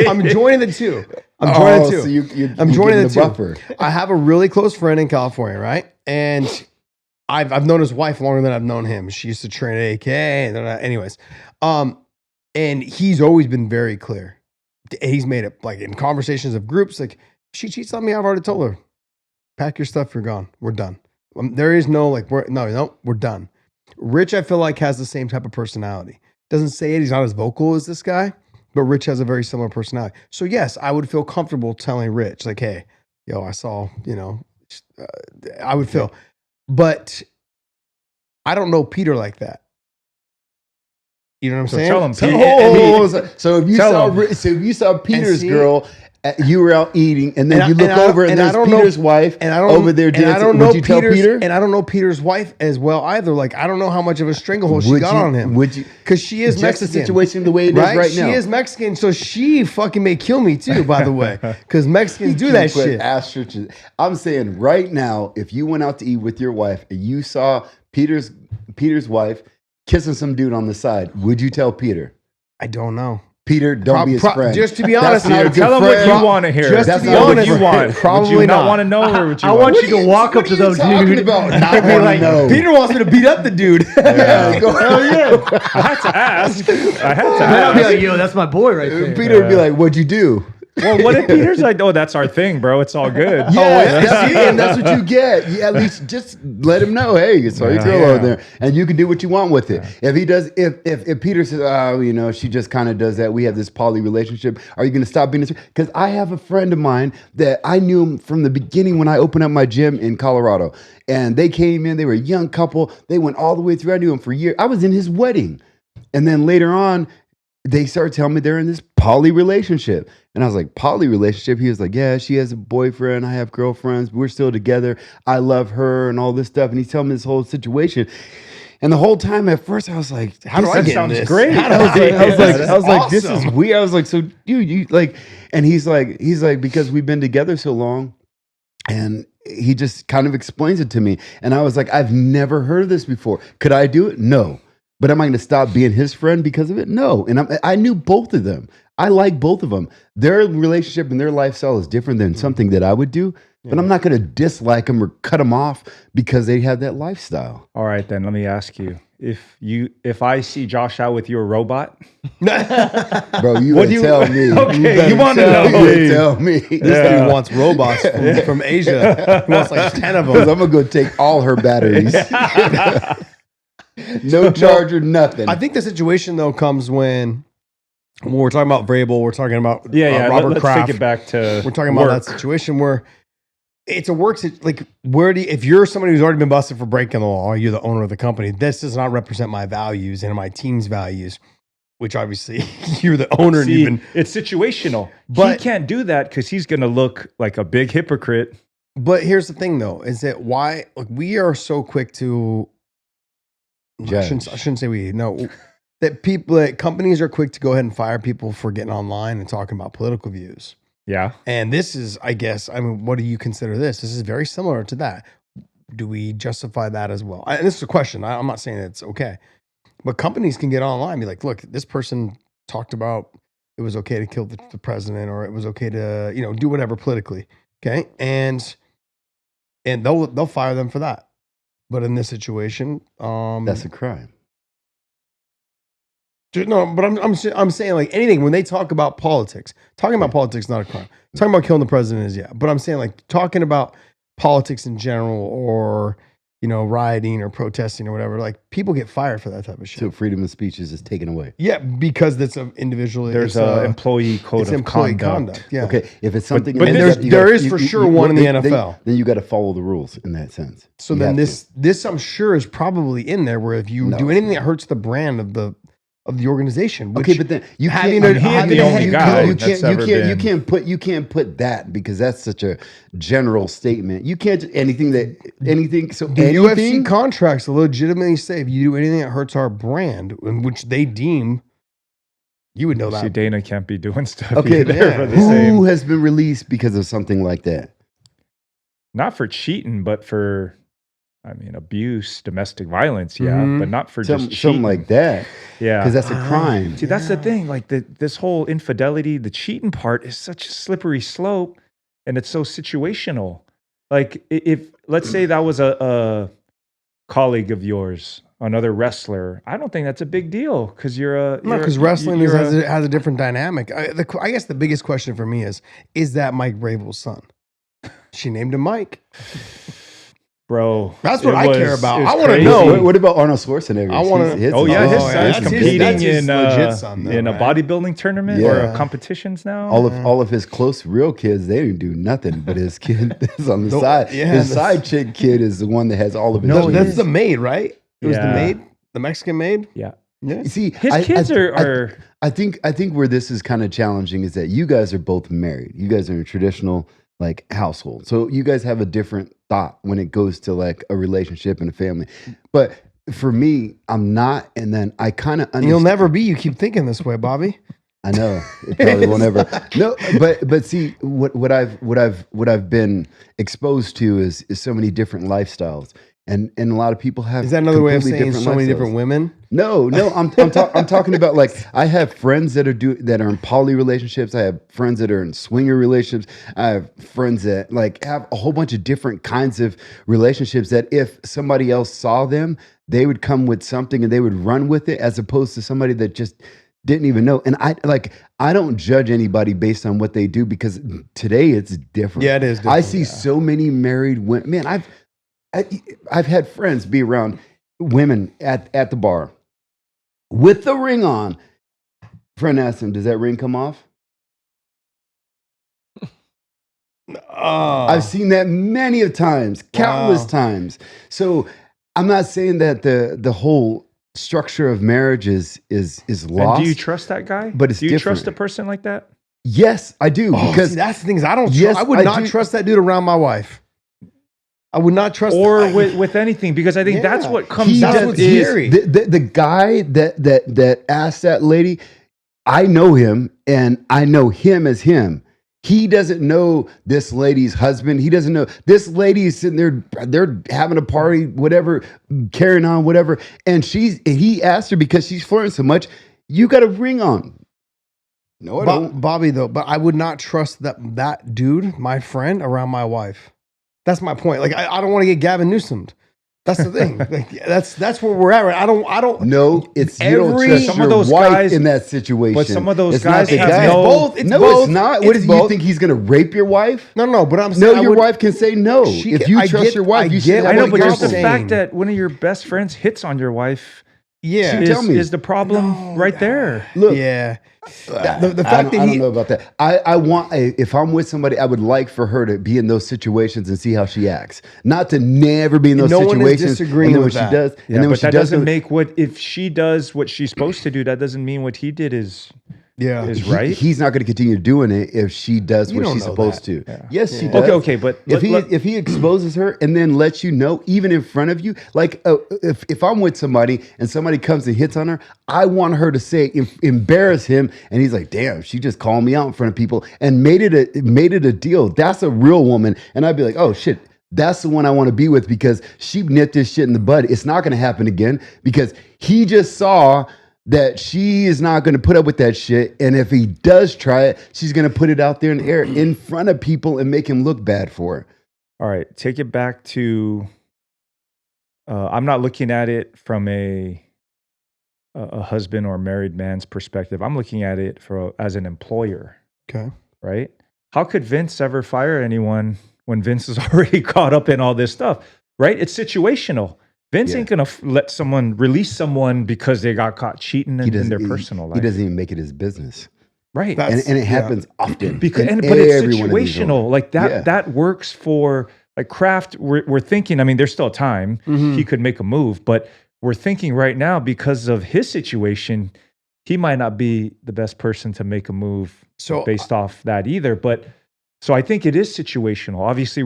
Speaker 2: I'm joining the two. I'm joining the two.
Speaker 1: So you're
Speaker 2: I'm joining
Speaker 1: giving
Speaker 2: the two.
Speaker 1: buffer.
Speaker 2: I have a really close friend in California, right? And I've known his wife longer than I've known him. She used to train at AK. Anyways, and he's always been very clear. He's made it like in conversations of groups, like she cheats on me. I've already told her, pack your stuff. You're gone. We're done. There is no like we're done. Rich, I feel like, has the same type of personality. Doesn't say it. He's not as vocal as this guy, but Rich has a very similar personality. So yes, I would feel comfortable telling Rich, like, hey, I saw, I would feel, but I don't know Peter like that. You know what I'm
Speaker 3: So
Speaker 2: saying?
Speaker 3: tell him,
Speaker 1: So,
Speaker 3: Pete.
Speaker 1: so if you
Speaker 3: Tell
Speaker 1: saw,
Speaker 3: him.
Speaker 1: so if you saw Peter's
Speaker 2: see-
Speaker 1: girl, you were out eating, and then
Speaker 2: And
Speaker 1: you look over and
Speaker 2: I
Speaker 1: there's
Speaker 2: don't know-
Speaker 1: Peter's wife
Speaker 2: and I don't,
Speaker 1: over there
Speaker 2: and
Speaker 1: dancing.
Speaker 2: I don't know
Speaker 1: Would you tell
Speaker 2: Peter's,
Speaker 1: Peter?
Speaker 2: and I don't know Peter's wife as well either. Like, I don't know how much of a stranglehold she
Speaker 1: Would
Speaker 2: got
Speaker 1: you-
Speaker 2: on him.
Speaker 1: would you-
Speaker 2: Because she is
Speaker 1: Just
Speaker 2: Mexican.
Speaker 1: the situation the way it is right
Speaker 2: She
Speaker 1: now.
Speaker 2: is Mexican, so she fucking may kill me too, by the way. Because Mexicans do
Speaker 1: You
Speaker 2: that
Speaker 1: put
Speaker 2: shit.
Speaker 1: ass churches. I'm saying right now, if you went out to eat with your wife and you saw Peter's wife kissing some dude on the side, would you tell Peter?
Speaker 2: I don't know.
Speaker 1: Peter, don't be his friend.
Speaker 2: Just to be honest,
Speaker 1: not a good
Speaker 3: Tell him what
Speaker 1: friend.
Speaker 3: you want to hear.
Speaker 2: Just
Speaker 1: to be
Speaker 3: Tell him what
Speaker 1: honest,
Speaker 3: you want. Would
Speaker 2: probably
Speaker 3: you not
Speaker 2: not.
Speaker 3: want to know, or would you?
Speaker 4: I want
Speaker 3: want
Speaker 4: you to walk up to the
Speaker 1: talking
Speaker 4: dude.
Speaker 1: about? Not
Speaker 2: I'd be
Speaker 1: wanna
Speaker 2: like,
Speaker 1: know.
Speaker 2: Peter wants me to beat up the dude.
Speaker 1: Yeah, go
Speaker 3: Hell yeah! I had to ask. I had to
Speaker 4: Then I'll be
Speaker 3: ask.
Speaker 4: like, yo, that's my boy right there.
Speaker 1: Peter would be like, "What'd you do?"
Speaker 3: Well, what if Peter's like, "Oh, that's our thing, bro. It's all good."
Speaker 1: And that's what you get. You at least just let him know, hey, you saw your girl
Speaker 3: Yeah.
Speaker 1: over there, and you can do what you want with it. If he does, if Peter says, oh, she just kind of does that. We have this poly relationship. Are you going to stop being this? Because I have a friend of mine that I knew him from the beginning when I opened up my gym in Colorado, and they came in. They were a young couple. They went all the way through. I knew him for years. I was in his wedding, and then later on, they started telling me they're in this poly relationship. And I was like, poly relationship? He was like, yeah, she has a boyfriend. I have girlfriends. We're still together. I love her and all this stuff. And he's telling me this whole situation. And the whole time at first I was like, how do I
Speaker 3: That
Speaker 1: get in
Speaker 3: sounds
Speaker 1: this?
Speaker 3: great.
Speaker 1: I was like, this is weird. I was like, so dude, you like, and he's like, because we've been together so long. And he just kind of explains it to me. And I was like, I've never heard of this before. Could I do it? No. But am I going to stop being his friend because of it? No. And I knew both of them. I like both of them. Their relationship and their lifestyle is different than something that I would do. But I'm not going to dislike them or cut them off because they have that lifestyle.
Speaker 3: All right, then let me ask you: if I see Josh out with your robot,
Speaker 1: Bro, you
Speaker 3: What
Speaker 1: would
Speaker 3: do you-
Speaker 1: tell me.
Speaker 3: Okay, you wanna know.
Speaker 1: You would tell me.
Speaker 2: This dude wants robots from Asia. He wants like 10 of
Speaker 1: Because
Speaker 2: them.
Speaker 1: I'm going to go take all her batteries. No charger, nothing.
Speaker 2: I think the situation though comes when we're talking about Vrabel, we're talking about Robert
Speaker 3: let's
Speaker 2: Kraft.
Speaker 3: take it back to
Speaker 2: We're talking about that situation where it's a like if you're somebody who's already been busted for breaking the law, you're the owner of the company. This does not represent my values and my team's values. which obviously you're the owner and
Speaker 3: See,
Speaker 2: even.
Speaker 3: it's situational.
Speaker 2: But-
Speaker 3: he can't do that because he's going to look like a big hypocrite.
Speaker 2: But here's the thing, though, is that why we are so quick to
Speaker 1: Judge.
Speaker 2: I shouldn't say we no that companies are quick to go ahead and fire people for getting online and talking about political views.
Speaker 3: Yeah.
Speaker 2: And this is, I guess, I mean, what do you consider this? This is very similar to that. Do we justify that as well? And this is a question. I'm not saying it's okay, but companies can get online and be like, look, this person talked about it was okay to kill the president, or it was okay to, do whatever politically. Okay. And they'll fire them for that. But in this situation,
Speaker 1: That's a crime.
Speaker 2: no, but I'm saying like anything when they talk about politics, talking about politics is not a crime. Talking about killing the president is, yeah. But I'm saying like talking about politics in general, or rioting or protesting or whatever, like people get fired for that type of shit.
Speaker 1: So freedom of speech is just taken away.
Speaker 2: Yeah, because that's an individual.
Speaker 3: There's an employee code of
Speaker 2: employee
Speaker 3: conduct.
Speaker 2: Yeah.
Speaker 1: Okay, if it's something,
Speaker 3: but
Speaker 1: and
Speaker 2: there is for sure one in the NFL.
Speaker 1: Then you got to follow the rules in that sense.
Speaker 2: So
Speaker 1: You
Speaker 2: then
Speaker 1: have
Speaker 2: this I'm sure is probably in there, where if you
Speaker 1: No,
Speaker 2: do
Speaker 1: it's
Speaker 2: anything that hurts the brand of the organization, which
Speaker 1: Okay, but then you
Speaker 2: having
Speaker 1: can't.
Speaker 2: a-
Speaker 3: he ain't
Speaker 2: having
Speaker 3: the
Speaker 2: a
Speaker 3: only
Speaker 2: head
Speaker 3: guy
Speaker 2: coach-
Speaker 3: that's ever been.
Speaker 1: You can't put that, because that's such a general statement. You can't anything. So
Speaker 2: The
Speaker 1: anything.
Speaker 2: UFC contracts legitimately say if you do anything that hurts our brand, in which they deem, you would know
Speaker 3: See,
Speaker 2: that.
Speaker 3: Dana can't be doing stuff
Speaker 1: Okay,
Speaker 3: either
Speaker 2: yeah.
Speaker 3: for the
Speaker 1: who
Speaker 3: same.
Speaker 1: has been released because of something like that?
Speaker 3: Not for cheating, but for, abuse, domestic violence. Yeah.
Speaker 2: Mhm.
Speaker 3: But not for just
Speaker 1: Something
Speaker 3: cheating.
Speaker 1: like that,
Speaker 3: Yeah.
Speaker 1: because that's a crime.
Speaker 3: See, that's the thing. Like this whole infidelity, the cheating part is such a slippery slope, and it's so situational. Like if let's say that was a colleague of yours, another wrestler, I don't think that's a big deal because
Speaker 2: No, because wrestling has a different dynamic. I guess the biggest question for me is that Mike Vrabel's son? She named him Mike.
Speaker 3: bro.
Speaker 2: That's what
Speaker 3: it
Speaker 2: I
Speaker 3: was-
Speaker 2: care about.
Speaker 3: it was
Speaker 2: I wanna
Speaker 3: crazy.
Speaker 2: know.
Speaker 1: What about Arnold Schwarzenegger?
Speaker 2: I wanna-
Speaker 1: His
Speaker 3: Oh yeah,
Speaker 1: son.
Speaker 3: his
Speaker 2: Oh,
Speaker 3: son's
Speaker 2: yeah, that's his-
Speaker 3: competing
Speaker 2: that's his
Speaker 3: in
Speaker 2: legit son, though,
Speaker 3: in a
Speaker 2: right?
Speaker 3: bodybuilding tournament or
Speaker 1: Yeah.
Speaker 3: competitions now.
Speaker 1: All of his close real kids, they didn't do nothing, but his kid is on the
Speaker 2: No,
Speaker 1: side.
Speaker 2: yeah,
Speaker 1: his
Speaker 2: the-
Speaker 1: side chick kid is the one that has all of his.
Speaker 2: No,
Speaker 1: genes.
Speaker 2: that's the maid, right? It was the
Speaker 3: Yeah.
Speaker 2: maid, the Mexican maid.
Speaker 3: Yeah,
Speaker 2: Yeah.
Speaker 1: You see,
Speaker 3: his kids are.
Speaker 1: I think where this is kind of challenging is that you guys are both married. You guys are in a traditional household, so you guys have a different thought when it goes to like a relationship and a family. But for me, I'm not, and then I kind of
Speaker 2: And you'll never be. You keep thinking this way, Bobby.
Speaker 1: I know it probably will never. No, but see what I've been exposed to is so many different lifestyles, and a lot of people have.
Speaker 2: Is that another way of
Speaker 1: completely
Speaker 2: saying so many
Speaker 1: lifestyles.
Speaker 2: different women?
Speaker 1: No, I'm talking about like I have friends that are in poly relationships. I have friends that are in swinger relationships. I have friends that have a whole bunch of different kinds of relationships that if somebody else saw them, they would come with something and they would run with it, as opposed to somebody that just didn't even know. And I don't judge anybody based on what they do, because today it's different.
Speaker 2: Yeah, it is
Speaker 1: I
Speaker 2: different,
Speaker 1: see
Speaker 2: yeah.
Speaker 1: so many married women. Man, I've had friends be around women at the bar with the ring on. Friend asked him, "Does that ring come off?"
Speaker 2: Oh,
Speaker 1: I've seen that many of times, countless
Speaker 2: Wow.
Speaker 1: times. So I'm not saying that the whole structure of marriage is
Speaker 3: And
Speaker 1: lost.
Speaker 3: do you trust that guy?
Speaker 1: But it's
Speaker 3: do you trust a
Speaker 1: different.
Speaker 3: person like that?
Speaker 1: Yes, I do,
Speaker 2: Oh,
Speaker 1: because
Speaker 2: see, that's the thing is I don't.
Speaker 1: Yes,
Speaker 2: I would
Speaker 1: I
Speaker 2: not
Speaker 1: do.
Speaker 2: trust that dude around my wife. I would not trust.
Speaker 3: Or
Speaker 2: I-
Speaker 3: with anything, because I think that's
Speaker 2: Yeah.
Speaker 3: what comes
Speaker 1: he
Speaker 2: That's
Speaker 3: out
Speaker 2: what's
Speaker 3: is
Speaker 2: scary.
Speaker 1: the guy that asked that lady. I know him, and I know him as him. He doesn't know this lady's husband. He doesn't know this lady is sitting there. They're having a party, whatever, carrying on, whatever. And he asked her because she's flirting so much. You got a ring on. No, I don't.
Speaker 2: Bobby though, but I would not trust that dude, my friend, around my wife. That's my point. Like I don't want to get Gavin Newsomed. That's the thing. Like that's where we're at. Right? I don't.
Speaker 1: No, it's you don't
Speaker 2: Every-
Speaker 1: trust
Speaker 3: some
Speaker 1: your
Speaker 3: of those
Speaker 1: wife
Speaker 3: guys-
Speaker 1: in that situation.
Speaker 3: but some of those
Speaker 1: It's
Speaker 3: guys
Speaker 1: not the
Speaker 3: have
Speaker 1: guy.
Speaker 3: no-
Speaker 2: It's
Speaker 1: no,
Speaker 2: both.
Speaker 1: it's not. What
Speaker 2: It's
Speaker 1: do you
Speaker 2: both.
Speaker 1: think he's going to rape your wife?
Speaker 2: No, but I'm saying
Speaker 1: No,
Speaker 2: I
Speaker 1: your
Speaker 2: would-
Speaker 1: wife can say no.
Speaker 2: She
Speaker 1: If
Speaker 2: can-
Speaker 1: you
Speaker 2: I
Speaker 1: trust
Speaker 2: get-
Speaker 1: your wife,
Speaker 2: I
Speaker 1: you should
Speaker 2: get
Speaker 1: have
Speaker 3: I know,
Speaker 2: what
Speaker 3: but
Speaker 2: you're
Speaker 3: just the
Speaker 2: saying.
Speaker 3: fact that one of your best friends hits on your wife
Speaker 2: Yeah.
Speaker 1: Tell me.
Speaker 3: is the problem right there.
Speaker 1: Look,
Speaker 2: Yeah. The fact
Speaker 1: I
Speaker 2: that
Speaker 1: don't know about that. I want if I'm with somebody, I would like for her to be in those situations and see how she acts. Not to never be in those
Speaker 2: No one is
Speaker 1: situations.
Speaker 2: disagreeing
Speaker 1: and then
Speaker 2: with
Speaker 1: when
Speaker 2: that.
Speaker 1: she does,
Speaker 3: Yeah,
Speaker 1: and then when
Speaker 3: but
Speaker 1: she
Speaker 3: that
Speaker 1: does,
Speaker 3: doesn't make if she does what she's supposed to do, that doesn't mean what he did is right.
Speaker 1: He's not going to continue doing it if she does
Speaker 2: You
Speaker 1: what
Speaker 2: don't
Speaker 1: she's
Speaker 2: know
Speaker 1: supposed
Speaker 2: that.
Speaker 1: to. Yes, she does.
Speaker 3: Okay, but
Speaker 1: if he exposes her and then lets you know, even in front of you, like if I'm with somebody and somebody comes and hits on her, I want her to say embarrass him, and he's like, "Damn, she just called me out in front of people and made it a deal." That's a real woman, and I'd be like, "Oh shit." That's the one I want to be with because she nipped this shit in the bud. It's not going to happen again because he just saw that she is not going to put up with that shit. And if he does try it, she's going to put it out there in the air in front of people and make him look bad for it.
Speaker 3: All right, take it back to. I'm not looking at it from a husband or married man's perspective. I'm looking at it as an employer.
Speaker 2: Okay.
Speaker 3: Right? How could Vince ever fire anyone when Vince is already caught up in all this stuff? Right? It's situational. Vince ain't gonna let someone release someone because they got caught cheating in their personal life.
Speaker 1: He doesn't even make it his business.
Speaker 3: Right.
Speaker 1: And it happens often.
Speaker 3: But it's situational. Like that that works for like Kraft. We're thinking, I mean, there's still time. He could make a move, but we're thinking right now because of his situation, he might not be the best person to make a move based off that either. But so I think it is situational. Obviously,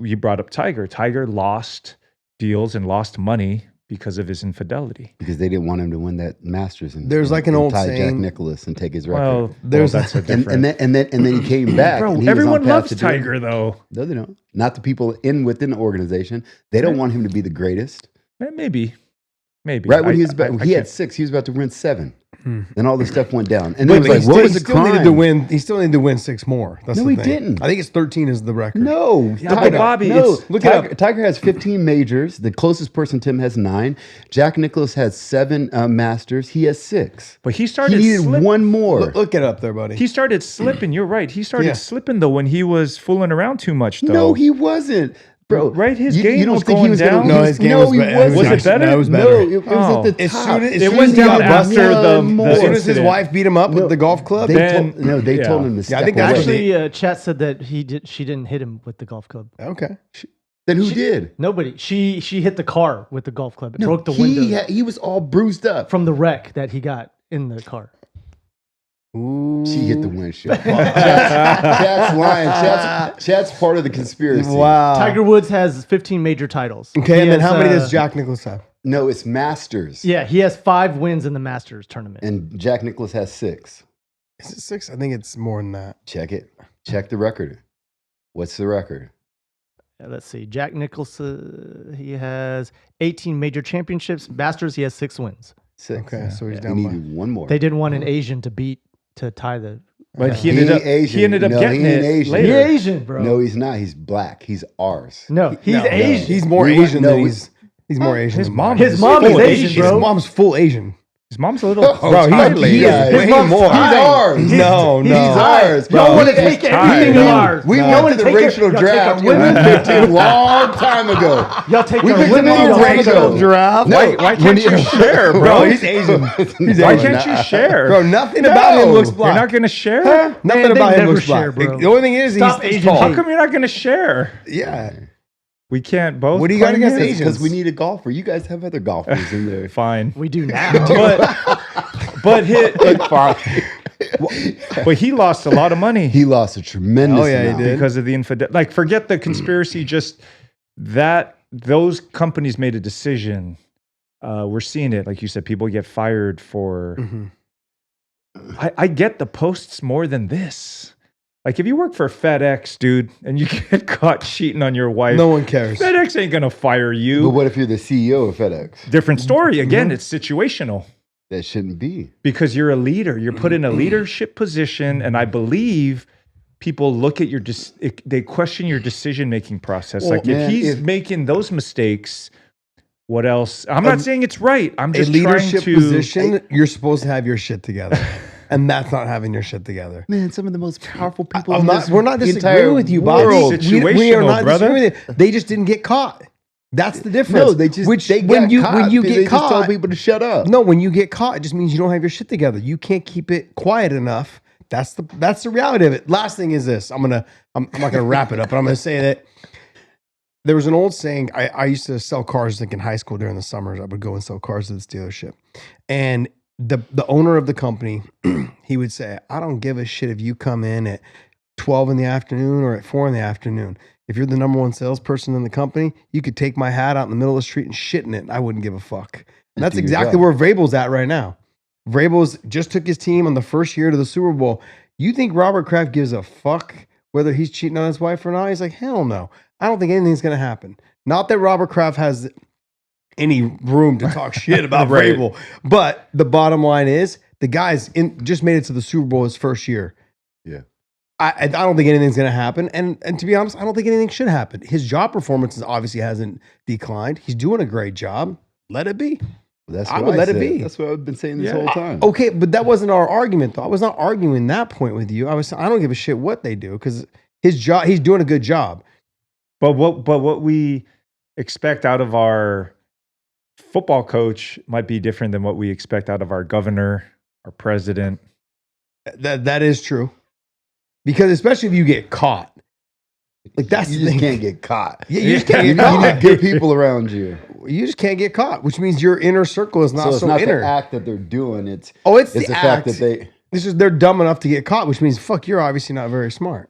Speaker 3: you brought up Tiger. Tiger lost deals and lost money because of his infidelity.
Speaker 1: Because they didn't want him to win that Masters. And
Speaker 2: there's like an old
Speaker 1: tie
Speaker 2: saying,
Speaker 1: Jack Nicklaus and take his record.
Speaker 3: Well, that's a different.
Speaker 1: And then he came back.
Speaker 3: Bro,
Speaker 1: and he
Speaker 3: everyone
Speaker 1: was on path
Speaker 3: loves
Speaker 1: to do it.
Speaker 3: Tiger though.
Speaker 1: No, they don't. Not the people within the organization. They don't want him to be the greatest.
Speaker 3: Maybe.
Speaker 1: Right when he was about, he had 6. He was about to win 7. Then all the stuff went down. And
Speaker 2: but
Speaker 1: it was like, what was the crime?
Speaker 2: He still needed to win 6 more. That's
Speaker 1: No,
Speaker 2: the
Speaker 1: he
Speaker 2: thing.
Speaker 1: didn't.
Speaker 2: I think it's 13 is the record.
Speaker 1: No,
Speaker 3: but Bobby,
Speaker 1: look at Tiger has 15 majors. The closest person to him has 9. Jack Nicklaus has 7 Masters. He has 6.
Speaker 3: But he started.
Speaker 1: He needed one more.
Speaker 2: Look it up there, buddy.
Speaker 3: He started slipping. You're right. He started slipping though when he was fooling around too much. Though.
Speaker 1: No, he wasn't. Bro,
Speaker 3: right? His game
Speaker 1: don't
Speaker 3: was
Speaker 1: think
Speaker 3: going
Speaker 1: he was
Speaker 3: down.
Speaker 1: Gonna,
Speaker 2: No, his game was better.
Speaker 1: wasn't.
Speaker 3: Was it better?
Speaker 2: No, it was better.
Speaker 1: No, it was at the
Speaker 2: As
Speaker 1: top.
Speaker 2: soon as
Speaker 3: It
Speaker 2: he
Speaker 3: went down
Speaker 2: got busted,
Speaker 3: after the
Speaker 2: as soon as his
Speaker 3: incident.
Speaker 2: wife beat him up with the golf club.
Speaker 1: They told him to step
Speaker 2: I think
Speaker 1: away.
Speaker 4: Actually, Chat said that she didn't hit him with the golf club.
Speaker 2: Okay.
Speaker 1: Then who did?
Speaker 4: Nobody. She hit the car with the golf club. It broke the window
Speaker 1: He was all bruised up.
Speaker 4: from the wreck that he got in the car.
Speaker 2: Ooh.
Speaker 1: She hit the windshield. Chat's lying. Chat's part of the conspiracy.
Speaker 2: Wow.
Speaker 4: Tiger Woods has 15 major titles.
Speaker 2: Okay,
Speaker 4: He
Speaker 2: and then
Speaker 4: has,
Speaker 2: how many does Jack Nicklaus have?
Speaker 1: No, it's Masters.
Speaker 4: Yeah, he has 5 wins in the Masters tournament.
Speaker 1: And Jack Nicklaus has 6.
Speaker 2: Is it 6? I think it's more than that.
Speaker 1: Check it. Check the record. What's the record?
Speaker 4: Let's see. Jack Nicklaus, he has 18 major championships. Masters, he has 6 wins.
Speaker 1: 6.
Speaker 2: Okay, so he's
Speaker 1: He
Speaker 2: down by.
Speaker 1: needed one more.
Speaker 4: They didn't want an Asian to tie the.
Speaker 3: But
Speaker 1: He
Speaker 3: he
Speaker 1: ain't Asian.
Speaker 3: ended up
Speaker 1: No,
Speaker 3: getting
Speaker 1: he ain't
Speaker 3: it
Speaker 1: Asian.
Speaker 3: later.
Speaker 4: He's Asian, bro.
Speaker 1: No, he's not. He's black. He's ours.
Speaker 4: No, he's
Speaker 3: No.
Speaker 4: Asian.
Speaker 2: He's more
Speaker 1: We went-
Speaker 2: Asian
Speaker 1: no,
Speaker 2: than
Speaker 1: we-
Speaker 2: he's more Asian.
Speaker 3: His
Speaker 2: than
Speaker 3: mom.
Speaker 2: mine.
Speaker 4: His mom is
Speaker 3: full
Speaker 4: Asian, bro.
Speaker 2: His mom's full Asian.
Speaker 3: His mom's a little.
Speaker 2: Bro, he is way
Speaker 4: mom's
Speaker 2: more.
Speaker 1: He's ours.
Speaker 2: No,
Speaker 1: He's
Speaker 2: no.
Speaker 1: ours.
Speaker 4: Y'all
Speaker 1: bro.
Speaker 4: want to
Speaker 1: We-
Speaker 4: take
Speaker 3: tied.
Speaker 4: everything of ours.
Speaker 1: We
Speaker 4: Y'all
Speaker 1: went
Speaker 4: wanna
Speaker 1: to the
Speaker 4: take
Speaker 1: racial
Speaker 4: y'all
Speaker 1: draft
Speaker 4: take our women.
Speaker 1: a long time ago.
Speaker 4: Y'all take
Speaker 1: We've
Speaker 4: our
Speaker 1: been to
Speaker 4: women.
Speaker 1: the
Speaker 4: y'all take
Speaker 1: racial
Speaker 4: our-
Speaker 2: draft.
Speaker 1: No,
Speaker 3: Why can't you share, bro?
Speaker 2: Bro, he's Asian. He's
Speaker 3: Why
Speaker 2: Asian.
Speaker 3: can't you share?
Speaker 2: Bro, nothing about him looks
Speaker 3: You're
Speaker 2: black.
Speaker 3: not going to share?
Speaker 2: Nothing
Speaker 4: Man,
Speaker 2: about
Speaker 4: they
Speaker 2: him
Speaker 4: never
Speaker 2: looks
Speaker 4: share,
Speaker 2: black.
Speaker 4: bro.
Speaker 2: The only thing is
Speaker 4: Stop
Speaker 2: he's
Speaker 4: Asian
Speaker 2: tall.
Speaker 3: How come you're not going to share?
Speaker 2: Yeah.
Speaker 3: We can't both.
Speaker 2: What do you got
Speaker 3: claim
Speaker 2: against
Speaker 3: it?
Speaker 2: Asians?
Speaker 1: Because we need a golfer. You guys have other golfers in there.
Speaker 3: Fine.
Speaker 4: We do now.
Speaker 3: But he lost a lot of money.
Speaker 1: He lost a tremendous
Speaker 2: Oh, yeah, he
Speaker 1: amount.
Speaker 2: did.
Speaker 3: Because of the infidelity. Like, forget the conspiracy, just that those companies made a decision. We're seeing it. Like you said, people get fired for. I get the posts more than this. Like, if you work for FedEx, dude, and you get caught cheating on your wife,
Speaker 2: No one cares.
Speaker 3: FedEx ain't going to fire
Speaker 1: But
Speaker 3: you.
Speaker 1: what if you're the CEO of FedEx?
Speaker 3: Different story. Again, it's situational.
Speaker 1: That shouldn't be.
Speaker 3: Because you're a leader. You're put in a leadership position, and I believe people look at they question your decision-making process.
Speaker 1: Well,
Speaker 3: like,
Speaker 1: man,
Speaker 3: if he's
Speaker 1: if-
Speaker 3: making those mistakes, what else? I'm not saying it's right. I'm
Speaker 2: A
Speaker 3: just
Speaker 2: leadership
Speaker 3: trying to
Speaker 2: position, you're supposed to have your shit together. And that's not having your shit together.
Speaker 1: Man, some of the most powerful people
Speaker 2: We're not
Speaker 1: entire
Speaker 2: disagreeing with you, Bobby.
Speaker 1: world.
Speaker 3: It's
Speaker 2: We are
Speaker 3: situational,
Speaker 2: not
Speaker 3: brother.
Speaker 2: disagreeing with you. They just didn't get caught. That's the difference.
Speaker 1: No, they got
Speaker 2: when you
Speaker 1: caught.
Speaker 2: get
Speaker 1: They just
Speaker 2: caught,
Speaker 1: told people to shut up.
Speaker 2: no, when you get caught, it just means you don't have your shit together. You can't keep it quiet enough. That's the reality of it. Last thing is this. I'm not gonna wrap it up, but I'm gonna say that there was an old saying. I used to sell cars like in high school during the summers. I would go and sell cars to this dealership, and the owner of the company, he would say, "I don't give a shit if you come in at 12 in the afternoon or at 4 in the afternoon. If you're the number one salesperson in the company, you could take my hat out in the middle of the street and shit in it. I wouldn't give a fuck." And that's exactly where Vrabel's at right now. Vrabel's just took his team on the first year to the Super Bowl. You think Robert Kraft gives a fuck whether he's cheating on his wife or not? He's like, hell no. I don't think anything's going to happen. Not that Robert Kraft has any room to talk shit about Vrabel, but the bottom line is the guy's just made it to the Super Bowl his first year.
Speaker 1: Yeah.
Speaker 2: I don't think anything's going to happen. And to be honest, I don't think anything should happen. His job performance obviously hasn't declined. He's doing a great job. Let it be.
Speaker 1: That's
Speaker 2: I
Speaker 1: what
Speaker 2: would let
Speaker 1: said.
Speaker 2: it be.
Speaker 1: That's what I've been saying this whole time.
Speaker 2: Okay, but that wasn't our argument, though. I was not arguing that point with you. I don't give a shit what they do because his job, he's doing a good job.
Speaker 3: But what we expect out of our football coach might be different than what we expect out of our governor, our president.
Speaker 2: That is true. Because especially if you get caught. Like that's
Speaker 1: you
Speaker 2: the
Speaker 1: just
Speaker 2: thing.
Speaker 1: can't get caught.
Speaker 2: Yeah, you just can't
Speaker 1: You
Speaker 2: get caught.
Speaker 1: need good people around you.
Speaker 2: You just can't get caught, which means your inner circle is not
Speaker 1: So it's
Speaker 2: so
Speaker 1: not
Speaker 2: inner.
Speaker 1: the act that they're doing. It's
Speaker 2: the
Speaker 1: the
Speaker 2: act.
Speaker 1: fact that they.
Speaker 2: They're dumb enough to get caught, which means fuck, you're obviously not very smart.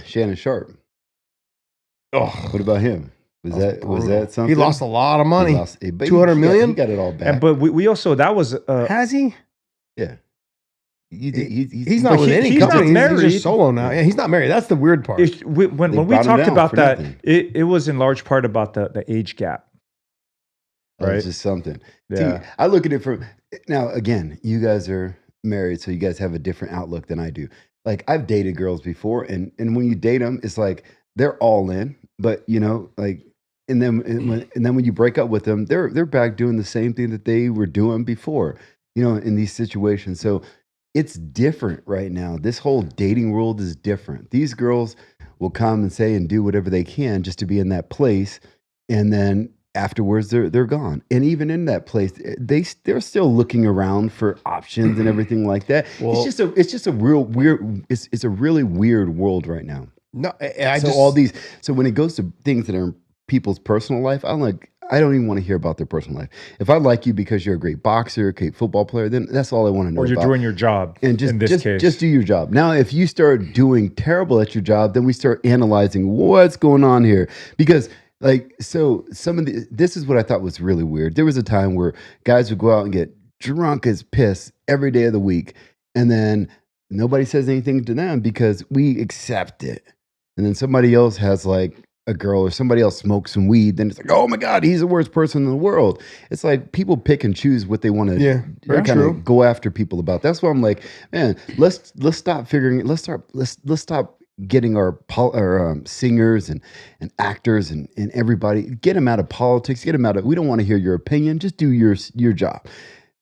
Speaker 1: Shannon Sharp.
Speaker 2: Oh,
Speaker 1: What about him? Was that something?
Speaker 2: he lost a lot of money.
Speaker 1: but
Speaker 2: 200 million?
Speaker 1: He got it all back.
Speaker 3: And but we also that was
Speaker 2: Has he?
Speaker 1: yeah.
Speaker 2: He's not with
Speaker 3: he-
Speaker 2: any
Speaker 3: he's not
Speaker 2: company. He's
Speaker 3: married.
Speaker 2: just solo now. Yeah, he's not married. That's the weird part.
Speaker 3: when we
Speaker 1: brought him
Speaker 3: talked
Speaker 1: down
Speaker 3: about
Speaker 1: for
Speaker 3: that,
Speaker 1: nothing.
Speaker 3: it was in large part about the age gap.
Speaker 1: Right.
Speaker 3: Right.
Speaker 1: It's just something.
Speaker 3: Yeah.
Speaker 1: See, I look at it from now. Again, you guys are married, so you guys have a different outlook than I do. Like I've dated girls before, and when you date them, it's like they're all in, but like, and then when you break up with them, they're back doing the same thing that they were doing before. In these situations, so it's different right now. This whole dating world is different. These girls will come and say and do whatever they can just to be in that place, and then afterwards they're gone. And even in that place, they're still looking around for options and everything like that.
Speaker 2: Well,
Speaker 1: it's just a real weird. It's a really weird world right now.
Speaker 2: No,
Speaker 1: So when it goes to things that are in people's personal life, I don't even want to hear about their personal life. If I like you because you're a great boxer, a great football player, then that's all I want to know.
Speaker 3: Or you're
Speaker 1: about.
Speaker 3: doing your job.
Speaker 1: And
Speaker 3: in this case,
Speaker 1: just do your job. Now, if you start doing terrible at your job, then we start analyzing what's going on here. Because this is what I thought was really weird. There was a time where guys would go out and get drunk as piss every day of the week, and then nobody says anything to them because we accept it. And then somebody else has like a girl or somebody else smokes some weed, then it's like, oh my God, he's the worst person in the world. It's like people pick and choose what they want to kind of go after people about. That's why I'm like, man, let's stop figuring it. Let's stop getting our singers and actors and everybody, get them out of politics, get them out of, we don't want to hear your opinion, just do your job.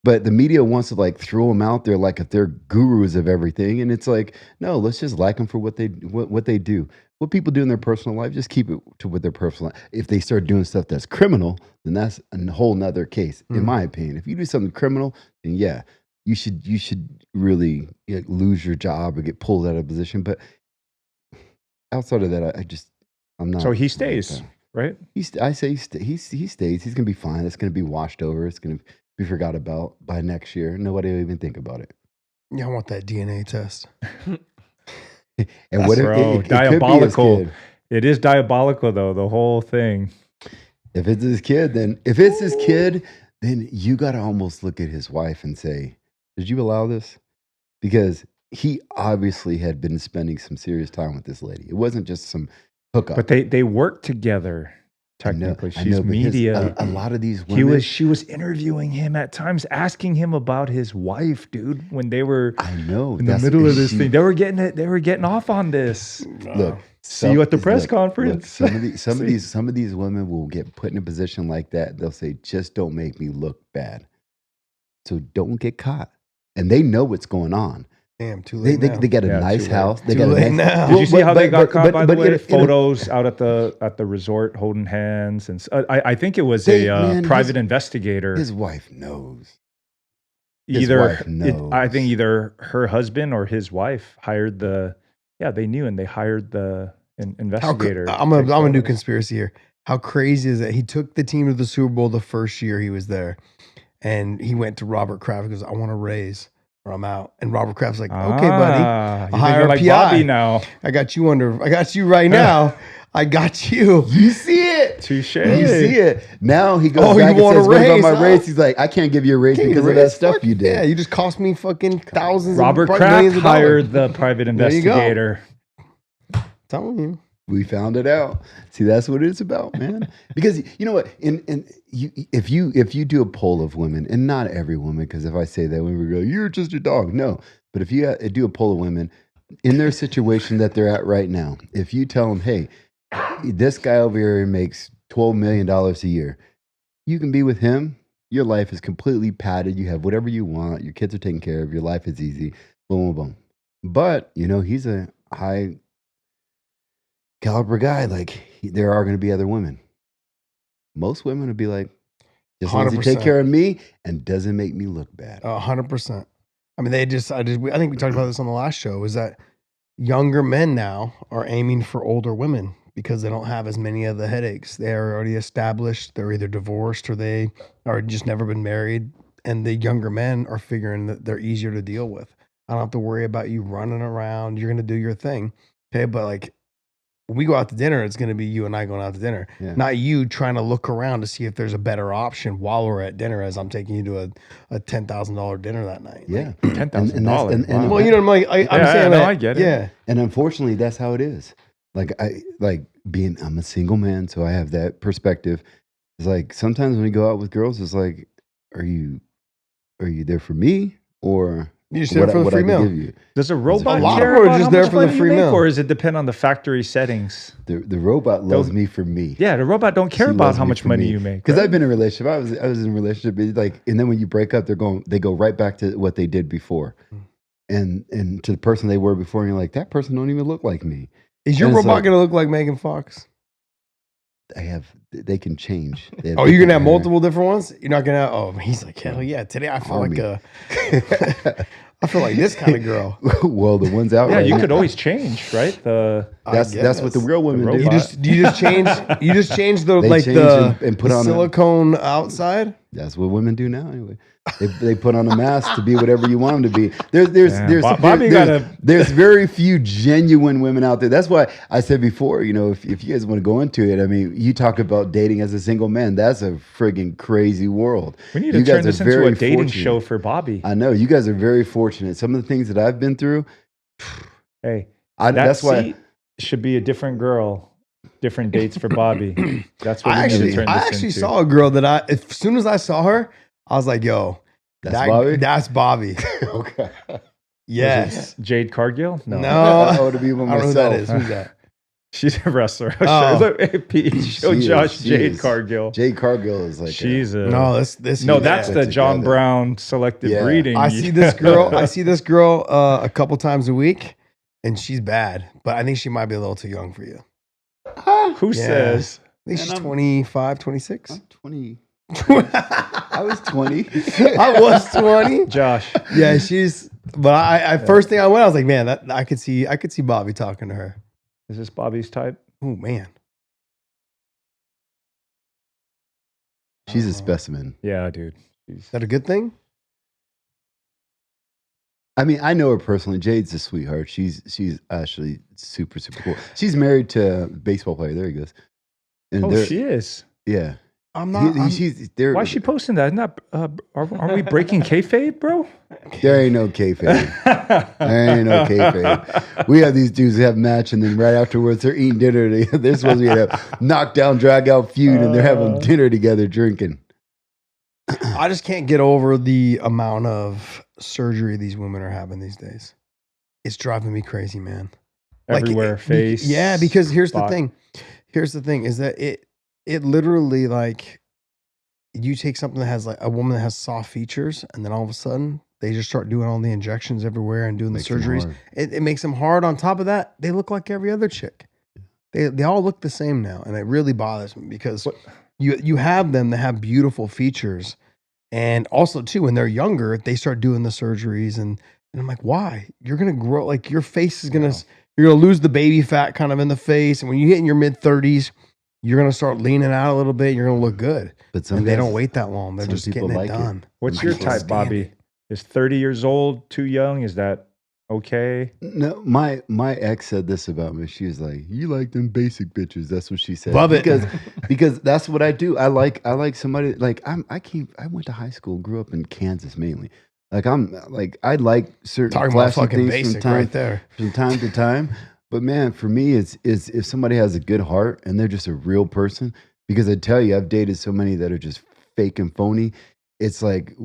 Speaker 1: But the media wants to like throw them out there like if they're gurus of everything. And it's like, no, let's just like them for what they do. What people do in their personal life, just keep it to what their personal life. If they start doing stuff that's criminal, then that's a whole nother case, in my opinion. If you do something criminal, then yeah, you should really lose your job or get pulled out of position. But outside of that, I'm not.
Speaker 3: So he stays, right?
Speaker 1: I say he stays. He's gonna be fine. It's gonna be washed over. It's gonna be forgot about by next year. Nobody will even think about it.
Speaker 2: Yeah, I want that DNA test.
Speaker 1: And what if it
Speaker 3: diabolical?
Speaker 1: could be his kid.
Speaker 3: It is diabolical, though. The whole thing.
Speaker 1: If it's his kid, then you got to almost look at his wife and say, "Did you allow this?" Because he obviously had been spending some serious time with this lady. It wasn't just some hookup.
Speaker 3: But they work together. Technically, she's media.
Speaker 1: A lot of these women.
Speaker 3: She was interviewing him at times, asking him about his wife, dude. When they were,
Speaker 1: I know,
Speaker 3: in the middle of this thing, they were getting off on this.
Speaker 1: Look,
Speaker 3: see you at the press conference.
Speaker 1: Look, some of these women will get put in a position like that. They'll say, "Just don't make me look bad." So don't get caught, and they know what's going on.
Speaker 2: Damn, too late
Speaker 1: They
Speaker 2: now.
Speaker 1: get a
Speaker 3: Yeah,
Speaker 1: nice
Speaker 3: too late.
Speaker 1: house. They
Speaker 2: Too
Speaker 1: got a
Speaker 2: late
Speaker 1: nice,
Speaker 2: now.
Speaker 3: Did you see how they got caught, by the way?
Speaker 1: in a-
Speaker 3: Photos out at the resort holding hands. And I think it was
Speaker 1: Man,
Speaker 3: private investigator.
Speaker 1: his wife knows. His
Speaker 3: Either
Speaker 1: wife knows.
Speaker 3: I think either her husband or his wife hired they knew, and they hired the investigator.
Speaker 2: I'm gonna do conspiracy here. How crazy is that? He took the team to the Super Bowl the first year he was there, and he went to Robert Kraft and goes, "I want to raise, or I'm out." And Robert Kraft's like, "Okay, buddy,
Speaker 3: You're
Speaker 2: hire
Speaker 3: thinking like
Speaker 2: PI.
Speaker 3: Bobby now.
Speaker 2: I got you right now. I got you."
Speaker 1: You see it.
Speaker 3: Touche.
Speaker 1: You see it. Now he goes
Speaker 2: Oh,
Speaker 1: back
Speaker 2: you
Speaker 1: and
Speaker 2: want a
Speaker 1: says, "What about
Speaker 2: raise,
Speaker 1: my
Speaker 2: huh?
Speaker 1: raise?" He's like, "I can't give you a raise because of that stuff you did."
Speaker 2: Yeah, you just cost me fucking thousands.
Speaker 3: Robert
Speaker 2: of
Speaker 3: Kraft
Speaker 2: millions of dollars.
Speaker 3: hired the private
Speaker 2: There you go.
Speaker 3: investigator.
Speaker 2: Telling you.
Speaker 1: We found it out. See, that's what it's about, man. Because you know what? If you do a poll of women, and not every woman, because if I say that, women will go, "You're just a dog." No, but if you do a poll of women in their situation that they're at right now, if you tell them, "Hey, this guy over here makes $12 million a year, you can be with him. Your life is completely padded. You have whatever you want. Your kids are taken care of. Your life is easy. Boom, boom, boom." But he's a high caliber guy. Like there are going to be other women. Most women would be like, "Just long as you take
Speaker 2: 100%.
Speaker 1: care of me and doesn't make me look bad."
Speaker 2: 100%. I mean, I think we talked about this on the last show, is that younger men now are aiming for older women because they don't have as many of the headaches. They are already established. They're either divorced or they are just never been married. And the younger men are figuring that they're easier to deal with. I don't have to worry about you running around. You're going to do your thing. Okay. But like when we go out to dinner, it's going to be you and I going out to dinner, not you trying to look around to see if there's a better option while we're at dinner as I'm taking you to a $10,000 dinner that night.
Speaker 1: Yeah.
Speaker 3: $10,000.
Speaker 1: and-
Speaker 2: Well, you know, I'm saying that.
Speaker 3: I get it.
Speaker 2: Yeah.
Speaker 1: And unfortunately, that's how it is. Like I'm a single man, so I have that perspective. It's like sometimes when we go out with girls, it's like, are you there for me or
Speaker 2: You just there for the free
Speaker 1: I can
Speaker 2: meal.
Speaker 1: give you?
Speaker 3: Does a robot
Speaker 2: A lot of
Speaker 3: care
Speaker 2: them are
Speaker 3: about
Speaker 2: just
Speaker 3: how
Speaker 2: there
Speaker 3: much
Speaker 2: for the
Speaker 3: money you
Speaker 2: free
Speaker 3: make,
Speaker 2: meal.
Speaker 3: or does it depend on the factory settings?
Speaker 1: The robot loves me for me.
Speaker 3: Yeah, the robot don't care
Speaker 1: She
Speaker 3: about
Speaker 1: loves
Speaker 3: how
Speaker 1: me
Speaker 3: much
Speaker 1: for
Speaker 3: money
Speaker 1: me.
Speaker 3: you make.
Speaker 1: Because
Speaker 3: right?
Speaker 1: I've been in a relationship. I was in a relationship. It's like, and then when you break up, they go right back to what they did before, and to the person they were before. And you're like, that person don't even look like me.
Speaker 2: Is your
Speaker 1: And it's
Speaker 2: robot
Speaker 1: like-
Speaker 2: going to look like Megan Fox?
Speaker 1: They can change. They have
Speaker 2: Oh, you're going to have
Speaker 1: different hair.
Speaker 2: multiple different ones? You're not going to have, oh, he's like, hell yeah. Today I feel
Speaker 1: Army.
Speaker 2: I feel like this kind of girl.
Speaker 1: Well, the ones out
Speaker 3: Yeah,
Speaker 1: right
Speaker 3: you
Speaker 1: now,
Speaker 3: could always change, right?
Speaker 1: That's what the real women do.
Speaker 2: You just change the
Speaker 1: They
Speaker 2: like
Speaker 1: change
Speaker 2: the,
Speaker 1: and put
Speaker 2: the
Speaker 1: on a-
Speaker 2: silicone outside.
Speaker 1: That's what women do now, anyway. They put on a mask to be whatever you want them to be. There's very few genuine women out there. That's why I said before, if you guys want to go into it, I mean, you talk about dating as a single man. That's a friggin' crazy world.
Speaker 3: We need to
Speaker 1: You
Speaker 3: turn
Speaker 1: guys
Speaker 3: this
Speaker 1: are
Speaker 3: into a
Speaker 1: very
Speaker 3: dating
Speaker 1: fortunate.
Speaker 3: show for Bobby.
Speaker 1: I know you guys are very fortunate. Some of the things that I've been through.
Speaker 3: Hey,
Speaker 1: That's why
Speaker 3: should be a different girl, different dates for Bobby. That's what
Speaker 2: I
Speaker 3: we need to
Speaker 2: actually
Speaker 3: turn this
Speaker 2: actually
Speaker 3: into.
Speaker 2: saw a girl that as soon as I saw her, I was like, yo,
Speaker 1: Bobby.
Speaker 2: That's Bobby.
Speaker 1: Okay.
Speaker 2: Yes.
Speaker 3: Jade Cargill? No.
Speaker 1: I would be with
Speaker 2: I don't know who
Speaker 1: myself.
Speaker 2: that is. Who's that?
Speaker 3: She's a wrestler.
Speaker 2: Oh.
Speaker 3: Look, Pete, show
Speaker 1: She is,
Speaker 3: Josh
Speaker 1: she
Speaker 3: Jade
Speaker 1: is.
Speaker 3: Cargill.
Speaker 1: Jade Cargill is like
Speaker 3: She's a
Speaker 2: No, this
Speaker 3: no.
Speaker 2: is-
Speaker 3: That's the John
Speaker 1: together.
Speaker 3: Brown selective
Speaker 1: Yeah.
Speaker 3: breeding.
Speaker 2: I see this girl. I see this girl a couple times a week, and she's bad. But I think she might be a little too young for you.
Speaker 3: Who
Speaker 2: Yeah.
Speaker 3: says?
Speaker 2: I think
Speaker 1: Man,
Speaker 2: she's
Speaker 1: I'm-
Speaker 2: 25, 26.
Speaker 1: I'm 20. I was 20.
Speaker 2: I was 20.
Speaker 3: Josh.
Speaker 2: Yeah, she's. But I first thing I went, I was like, man, that I could see Bobby talking to her.
Speaker 3: Is this Bobby's type?
Speaker 2: Oh man,
Speaker 1: She's a specimen.
Speaker 3: Yeah, dude.
Speaker 2: is that a good thing?
Speaker 1: I mean, I know her personally. Jade's a sweetheart. She's actually super, super cool. She's married to a baseball player. There he goes. And
Speaker 3: Oh,
Speaker 1: they're-
Speaker 3: she is.
Speaker 1: Yeah.
Speaker 2: I'm not.
Speaker 1: She's there.
Speaker 3: Why is she posting that? Isn't that aren't we breaking kayfabe, bro?
Speaker 1: There ain't no kayfabe. There ain't no kayfabe. We have these dudes that have match, and then right afterwards they're eating dinner. They're supposed to be in a knockdown, drag out feud, and they're having dinner together, drinking.
Speaker 2: I just can't get over the amount of surgery these women are having these days. It's driving me crazy, man.
Speaker 3: Everywhere, face.
Speaker 2: Yeah, because here's
Speaker 3: spot.
Speaker 2: the thing. Here's the thing is that it literally like you take something that has like a woman that has soft features, and then all of a sudden they just start doing all the injections everywhere and doing
Speaker 1: Makes
Speaker 2: the
Speaker 1: them
Speaker 2: surgeries.
Speaker 1: hard.
Speaker 2: It makes them hard. On top of that, they look like every other chick. They all look the same now, and it really bothers me because you have them that have beautiful features, and also too when they're younger, they start doing the surgeries, and I'm like, why? You're gonna grow, like your face is gonna, you're gonna lose the baby fat kind of in the face, and when you hit in your mid-30s, you're gonna start leaning out a little bit. And you're gonna look good,
Speaker 1: But some
Speaker 2: and they
Speaker 1: guys-
Speaker 2: don't wait that long. They're
Speaker 1: some
Speaker 2: just
Speaker 1: people
Speaker 2: getting it
Speaker 1: like it.
Speaker 2: done.
Speaker 3: What's
Speaker 1: I
Speaker 3: your
Speaker 1: can't
Speaker 3: type,
Speaker 2: stand
Speaker 3: Bobby?
Speaker 2: it.
Speaker 3: Is 30 years old too young? Is that okay?
Speaker 1: No, my ex said this about me. She was like, "You like them basic bitches." That's what she said.
Speaker 2: Love it.
Speaker 1: because that's what I do. I like somebody like I went to high school, grew up in Kansas mainly. Like I like certain
Speaker 2: Talking about
Speaker 1: flashy
Speaker 2: fucking
Speaker 1: things
Speaker 2: basic
Speaker 1: from time
Speaker 2: right there.
Speaker 1: from time to time. But man, for me, it's if somebody has a good heart and they're just a real person. Because I tell you, I've dated so many that are just fake and phony. It's like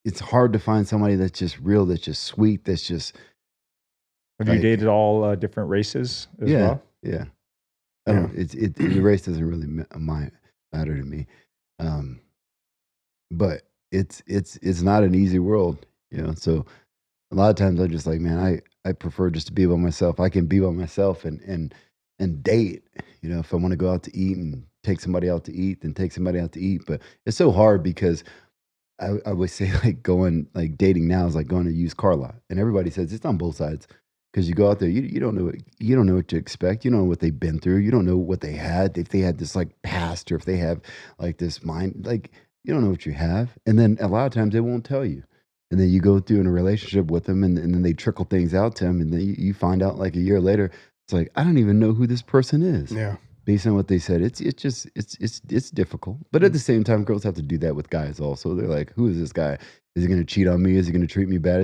Speaker 1: it's hard to find somebody that's just real, that's just sweet, that's just
Speaker 3: Have you
Speaker 1: like-
Speaker 3: dated all different races as
Speaker 1: yeah,
Speaker 3: well?
Speaker 1: yeah. I don't. The race doesn't really matter to me, but it's not an easy world, you know. So a lot of times I'm just like, man, I prefer just to be by myself. I can be by myself and date. You know, if I want to go out to eat and take somebody out to eat, then take somebody out to eat. But it's so hard because I would say like dating now is like going to a used car lot, and everybody says it's on both sides. Because you go out there, you don't know what to expect. You don't know what they've been through. You don't know what they had. If they had this like past, or if they have like this mind, like you don't know what you have. And then a lot of times they won't tell you. And then you go through in a relationship with them, and then they trickle things out to them, and then you find out like a year later, it's like I don't even know who this person is.
Speaker 2: Yeah.
Speaker 1: Based on what they said, it's difficult. But at the same time, girls have to do that with guys also. They're like, who is this guy? Is he going to cheat on me? Is he going to treat me bad?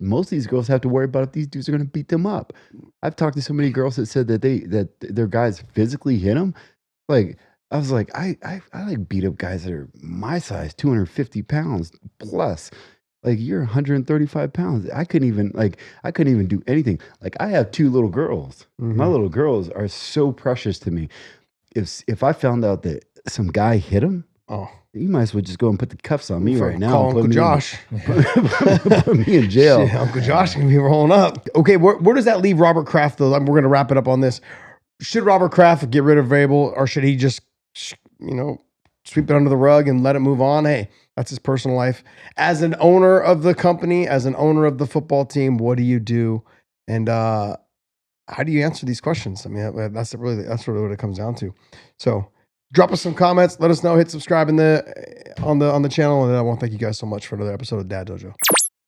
Speaker 1: Most of these girls have to worry about if these dudes are going to beat them up. I've talked to so many girls that said that their guys physically hit them. Like I was like, I like beat up guys that are my size, 250 pounds plus. Like you're 135 pounds. I couldn't even do anything. Like I have 2 little girls.
Speaker 2: Mm-hmm.
Speaker 1: My little girls are so precious to me. If I found out that some guy hit him, you might as well just go and put the cuffs on me right now.
Speaker 2: Call
Speaker 1: and put
Speaker 2: Uncle
Speaker 1: me
Speaker 2: Josh.
Speaker 1: put me in jail.
Speaker 2: Shit, Uncle Josh can be rolling up. Okay, where does that leave Robert Kraft though? We're going to wrap it up on this. Should Robert Kraft get rid of Vrabel, or should he just, sweep it under the rug and let it move on? Hey, that's his personal life. As an owner of the company, as an owner of the football team, what do you do? And how do you answer these questions? I mean, that's really what it comes down to. So drop us some comments. Let us know. Hit subscribe on the channel. And I want to thank you guys so much for another episode of Dad Dojo.